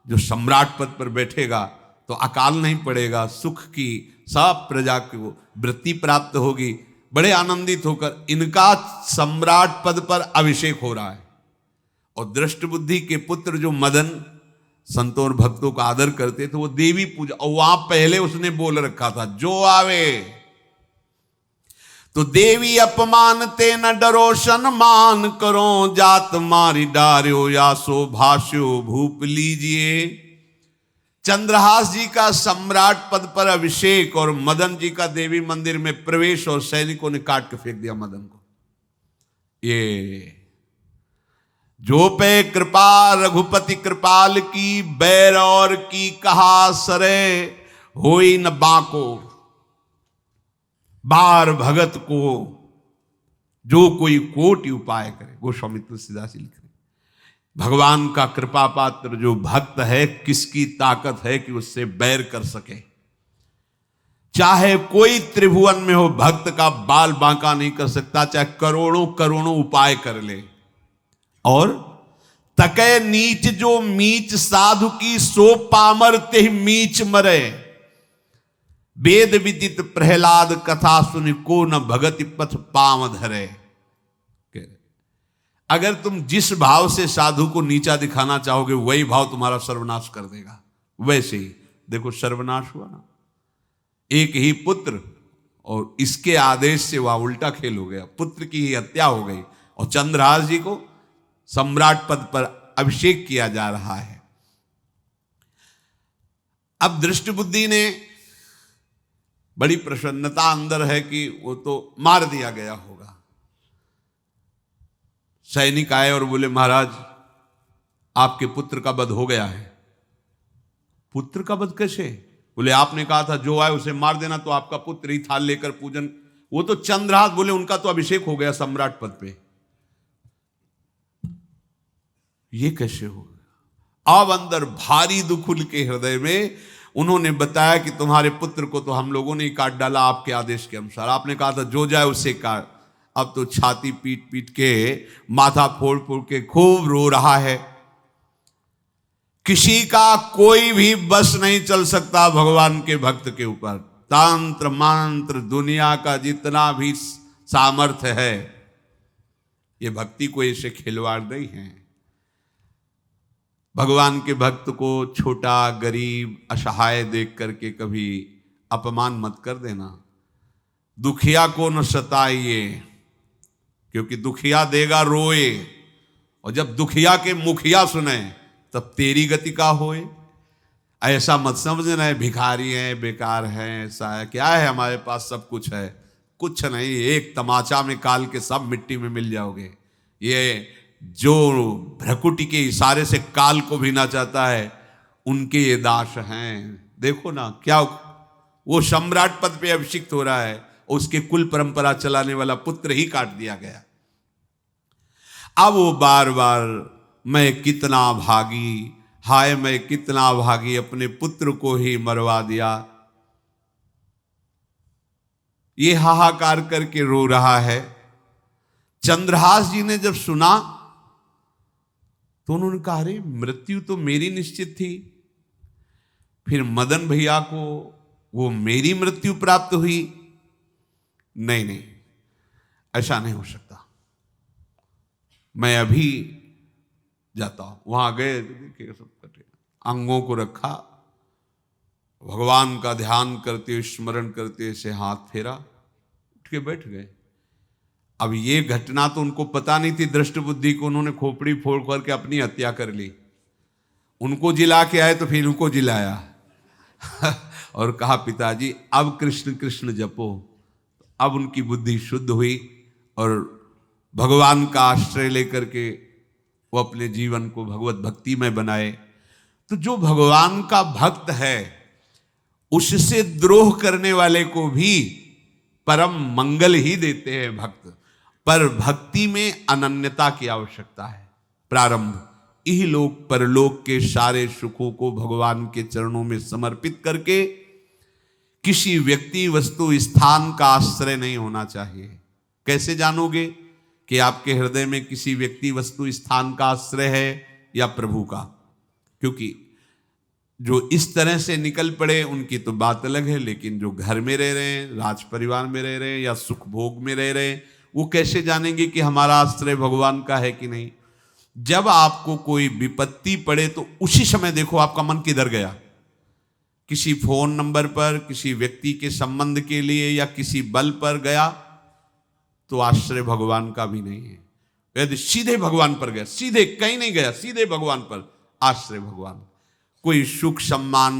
जो सम्राट पद पर बैठेगा तो अकाल नहीं पड़ेगा, सुख की सब प्रजा को वृत्ति प्राप्त होगी। बड़े आनंदित होकर इनका सम्राट पद पर अभिषेक हो रहा है। और दृष्ट बुद्धि के पुत्र जो मदन संतों और भक्तों का आदर करते थे, वो देवी पूजा, और वहां पहले उसने बोल रखा था जो आवे तो देवी अपमान ते न डरो, सम्मान करो, जात मारी डार्यो या सो भाष्यो भूप लीजिए। चंद्रहास जी का सम्राट पद पर अभिषेक और मदन जी का देवी मंदिर में प्रवेश, और सैनिकों ने काट के फेंक दिया मदन को। ये जो पे कृपा रघुपति कृपाल की, बैर और की कहा सरे, होई न बाको। बार भगत को जो कोई कोटि उपाय करे, गोस्वामी तुलसीदास जी लिख रहे, भगवान का कृपा पात्र जो भक्त है, किसकी ताकत है कि उससे बैर कर सके। चाहे कोई त्रिभुवन में हो, भक्त का बाल बांका नहीं कर सकता, चाहे करोड़ों करोड़ों उपाय कर ले। और तके नीच जो मीच साधु की, सो पामर ते मीच मरे। वेद विदित प्रहलाद कथा सुनि, को न भगति पथ पाम धरे। अगर तुम जिस भाव से साधु को नीचा दिखाना चाहोगे, वही भाव तुम्हारा सर्वनाश कर देगा। वैसे ही देखो सर्वनाश हुआ ना, एक ही पुत्र, और इसके आदेश से वह उल्टा खेल हो गया, पुत्र की ही हत्या हो गई, और चंद्रहास जी को सम्राट पद पर अभिषेक किया जा रहा है। अब दृष्ट बुद्धि ने बड़ी प्रसन्नता अंदर है कि वो तो मार दिया गया होगा। सैनिक आए और बोले महाराज आपके पुत्र का वध हो गया है। पुत्र का वध कैसे? बोले आपने कहा था जो आए उसे मार देना, तो आपका पुत्र ही थाल लेकर पूजन। वो तो चंद्रहास, बोले उनका तो अभिषेक हो गया सम्राट पद पे, ये कैसे हो गया? अब अंदर भारी दुख उनके हृदय में। उन्होंने बताया कि तुम्हारे पुत्र को तो हम लोगों ने ही काट डाला आपके आदेश के अनुसार, आपने कहा था जो जाए उसे काट। अब तो छाती पीट पीट के, माथा फोड़ फोड़ के खूब रो रहा है। किसी का कोई भी बस नहीं चल सकता भगवान के भक्त के ऊपर। तंत्र मंत्र दुनिया का जितना भी सामर्थ्य है, ये भक्ति को ऐसे खिलवाड़ नहीं है। भगवान के भक्त को छोटा गरीब असहाय देख करके कभी अपमान मत कर देना। दुखिया को न सताइए, क्योंकि दुखिया देगा रोए, और जब दुखिया के मुखिया सुने तब तेरी गति का होए। ऐसा मत समझना है भिखारी हैं, बेकार हैं, ऐसा है क्या है हमारे पास सब कुछ है। कुछ नहीं, एक तमाचा में काल के सब मिट्टी में मिल जाओगे। ये जो भ्रकुटी के इशारे से काल को भी ना चाहता है, उनके ये दास हैं। देखो ना क्या वो सम्राट पद पे अभिषिक्त हो रहा है, उसके कुल परंपरा चलाने वाला पुत्र ही काट दिया गया। अब वो बार बार मैं कितना भागी, हाय मैं कितना भागी, अपने पुत्र को ही मरवा दिया, ये हाहाकार करके रो रहा है। चंद्रहास जी ने जब सुना तो उन्होंने कहा अरे मृत्यु तो मेरी निश्चित थी, फिर मदन भैया को वो मेरी मृत्यु प्राप्त हुई। नहीं नहीं, ऐसा नहीं हो सकता, मैं अभी जाता हूं। वहां गए, देखिए सब कटे, अंगों को रखा, भगवान का ध्यान करते स्मरण करते से हाथ फेरा, उठ के बैठ गए। अब ये घटना तो उनको पता नहीं थी, दृष्ट बुद्धि को उन्होंने खोपड़ी फोड़ करके अपनी हत्या कर ली। उनको जिला के आए तो फिर उनको जिलाया और कहा पिताजी अब कृष्ण कृष्ण जपो। अब उनकी बुद्धि शुद्ध हुई और भगवान का आश्रय लेकर के वो अपने जीवन को भगवत भक्ति में बनाए। तो जो भगवान का भक्त है उससे द्रोह करने वाले को भी परम मंगल ही देते हैं भक्त। पर भक्ति में अनन्यता की आवश्यकता है। प्रारंभ इहलोक परलोक के सारे सुखों को भगवान के चरणों में समर्पित करके किसी व्यक्ति वस्तु स्थान का आश्रय नहीं होना चाहिए। कैसे जानोगे कि आपके हृदय में किसी व्यक्ति वस्तु स्थान का आश्रय है या प्रभु का? क्योंकि जो इस तरह से निकल पड़े उनकी तो बात अलग है, लेकिन जो घर में रह रहे हैं, राज परिवार में रह रहे हैं या सुख भोग में रह रहे हैं, वो कैसे जानेंगे कि हमारा आश्रय भगवान का है कि नहीं? जब आपको कोई विपत्ति पड़े तो उसी समय देखो आपका मन किधर गया। किसी फोन नंबर पर, किसी व्यक्ति के संबंध के लिए या किसी बल पर गया तो आश्रय भगवान का भी नहीं है। यदि सीधे भगवान पर गया, सीधे कहीं नहीं गया, सीधे भगवान पर, आश्रय भगवान। कोई सुख सम्मान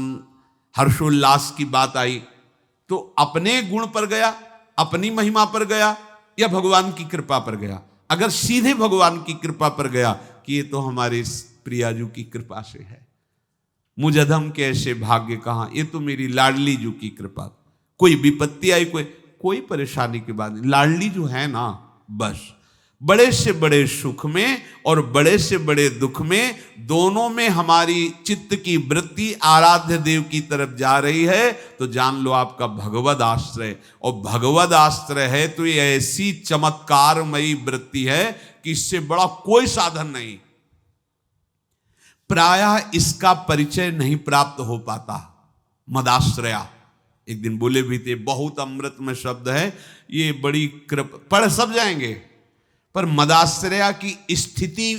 हर्षोल्लास की बात आई तो अपने गुण पर गया, अपनी महिमा पर गया या भगवान की कृपा पर गया? अगर सीधे भगवान की कृपा पर गया कि ये तो हमारे प्रियाजू की कृपा से है, मुझ अधम के ऐसे भाग्य कहां, ये तो मेरी लाडली जू की कृपा। कोई विपत्ति आई, कोई परेशानी की बात नहीं, लाडली जो है ना, बस बड़े से बड़े सुख में और बड़े से बड़े दुख में, दोनों में हमारी चित्त की वृत्ति आराध्य देव की तरफ जा रही है, तो जान लो आपका भगवद आश्रय। और भगवद आश्रय है तो ये ऐसी चमत्कारमयी वृत्ति है कि इससे बड़ा कोई साधन नहीं। प्रायः इसका परिचय नहीं प्राप्त हो पाता। मदाश्रया एक दिन बोले भी थे, बहुत अमृत में शब्द है ये, बड़ी कृपा, पढ़ सब जाएंगे, पर मदाश्रया की स्थिति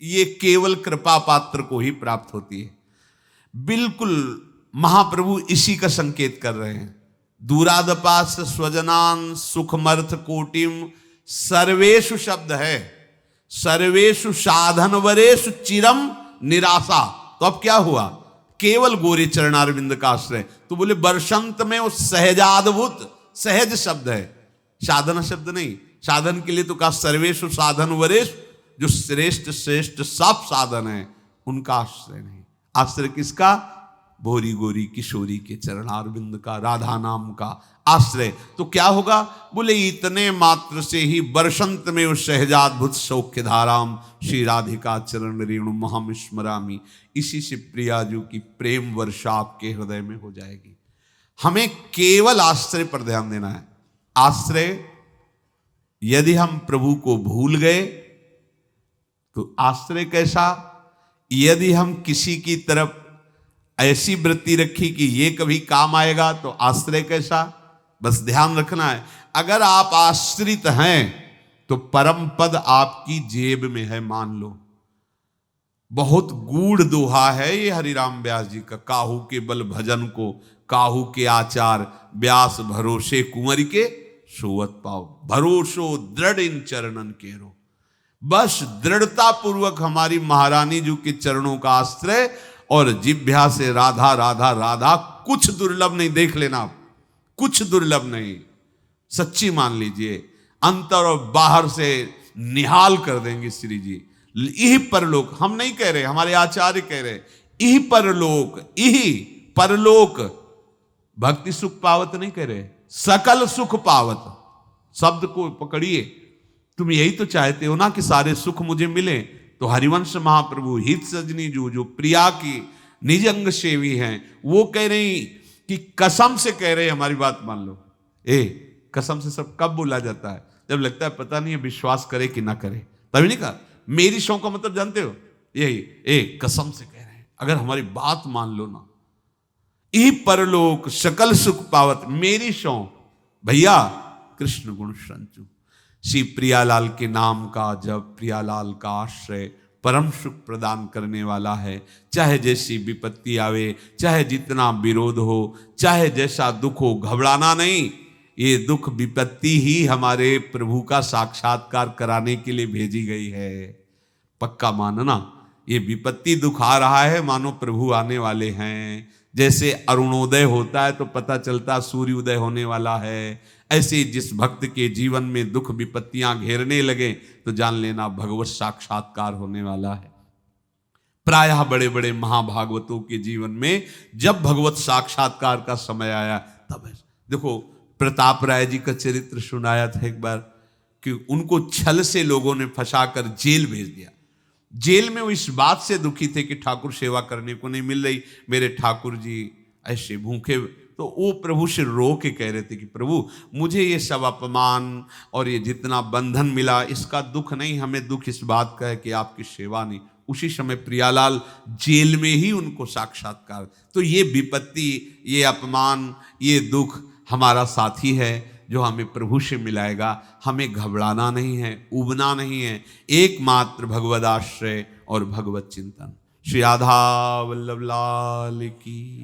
ये केवल कृपा पात्र को ही प्राप्त होती है। बिल्कुल महाप्रभु इसी का संकेत कर रहे हैं। दूरादपास स्वजनान सुखमर्थ कोटिम, सर्वेषु शब्द है, सर्वेषु साधनवरेषु चिरम निराशा। तो अब क्या हुआ? केवल गोरे चरणारविंद का आश्रय। तो बोले वर्षंत में वो सहजाद्भुत, सहज शब्द है, साधन शब्द नहीं। साधन के लिए तो कहा सर्वेषु साधन वरेश, जो श्रेष्ठ श्रेष्ठ सब साधन है उनका आश्रय नहीं। आश्रय किसका? भोरी गोरी किशोरी के चरणारविंद का, राधा नाम का आश्रय। तो क्या होगा? बोले इतने मात्र से ही वर्षंत में उस सहजाद्भुत सौख्य धाराम श्री राधिका चरण रेणु महम स्मरामी। इसी से प्रियाजू की प्रेम वर्षा आपके हृदय में हो जाएगी। हमें केवल आश्रय पर ध्यान देना है। आश्रय, यदि हम प्रभु को भूल गए तो आश्रय कैसा? यदि हम किसी की तरफ ऐसी वृत्ति रखी कि ये कभी काम आएगा तो आश्रय कैसा? बस ध्यान रखना है, अगर आप आश्रित हैं तो परम पद आपकी जेब में है, मान लो। बहुत गूढ़ दोहा है ये हरिराम व्यास जी का। काहू के बल भजन को, काहू के आचार, व्यास भरोसे कुंवर के सोवत पाओ। भरोसो दृढ़ इन चरणन केरो। बस दृढ़ता पूर्वक हमारी महारानी जी के चरणों का आश्रय, और जिभ्या से राधा राधा राधा, कुछ दुर्लभ नहीं। देख लेना आप, कुछ दुर्लभ नहीं, सच्ची मान लीजिए। अंतर और बाहर से निहाल कर देंगे श्री जी। यही परलोक, हम नहीं कह रहे, हमारे आचार्य कह रहे, यही परलोक, यही परलोक। भक्ति सुख पावत नहीं कह रहे, सकल सुख पावत शब्द को पकड़िए। तुम यही तो चाहते हो ना कि सारे सुख मुझे मिले। तो हरिवंश महाप्रभु हित सजनी जो प्रिया की निज अंग सेवी हैं, वो कह रही कि कसम से कह रहे, हमारी बात मान लो। कसम से सब कब बोला जाता है? जब लगता है पता नहीं है विश्वास करे कि ना करे, तभी नहीं कहा। मेरी सौ का मतलब जानते हो? यही कसम से कह रहे हैं, अगर हमारी बात मान लो ना, ई परलोक सकल सुख पावत, मेरी सौ। भैया कृष्ण गुण संचु, श्री प्रियालाल के नाम का जब, प्रियालाल का आश्रय परम सुख प्रदान करने वाला है। चाहे जैसी विपत्ति आवे, चाहे जितना विरोध हो, चाहे जैसा दुख हो, घबराना नहीं। ये दुख विपत्ति ही हमारे प्रभु का साक्षात्कार कराने के लिए भेजी गई है। पक्का मानना, ये विपत्ति दुख आ रहा है, मानो प्रभु आने वाले हैं। जैसे अरुणोदय होता है तो पता चलता सूर्योदय होने वाला है, ऐसे जिस भक्त के जीवन में दुख विपत्तियां घेरने लगे तो जान लेना भगवत साक्षात्कार होने वाला है। प्रायः बड़े बड़े महाभागवतों के जीवन में जब भगवत साक्षात्कार का समय आया तब देखो, प्रताप राय जी का चरित्र सुनाया था एक बार कि उनको छल से लोगों ने फंसाकर जेल भेज दिया। जेल में वो इस बात से दुखी थे कि ठाकुर सेवा करने को नहीं मिल रही, मेरे ठाकुर जी ऐसे भूखे। तो वो प्रभु से रो के कह रहे थे कि प्रभु मुझे ये सब अपमान और ये जितना बंधन मिला इसका दुख नहीं, हमें दुख इस बात का है कि आपकी सेवा नहीं। उसी समय प्रियालाल जेल में ही उनको साक्षात्कार। तो ये विपत्ति, ये अपमान, ये दुख हमारा साथी है जो हमें प्रभु से मिलाएगा। हमें घबराना नहीं है, उबना नहीं है, एकमात्र भगवद आश्रय और भगवत चिंतन। श्री राधा वल्लभ लाल की।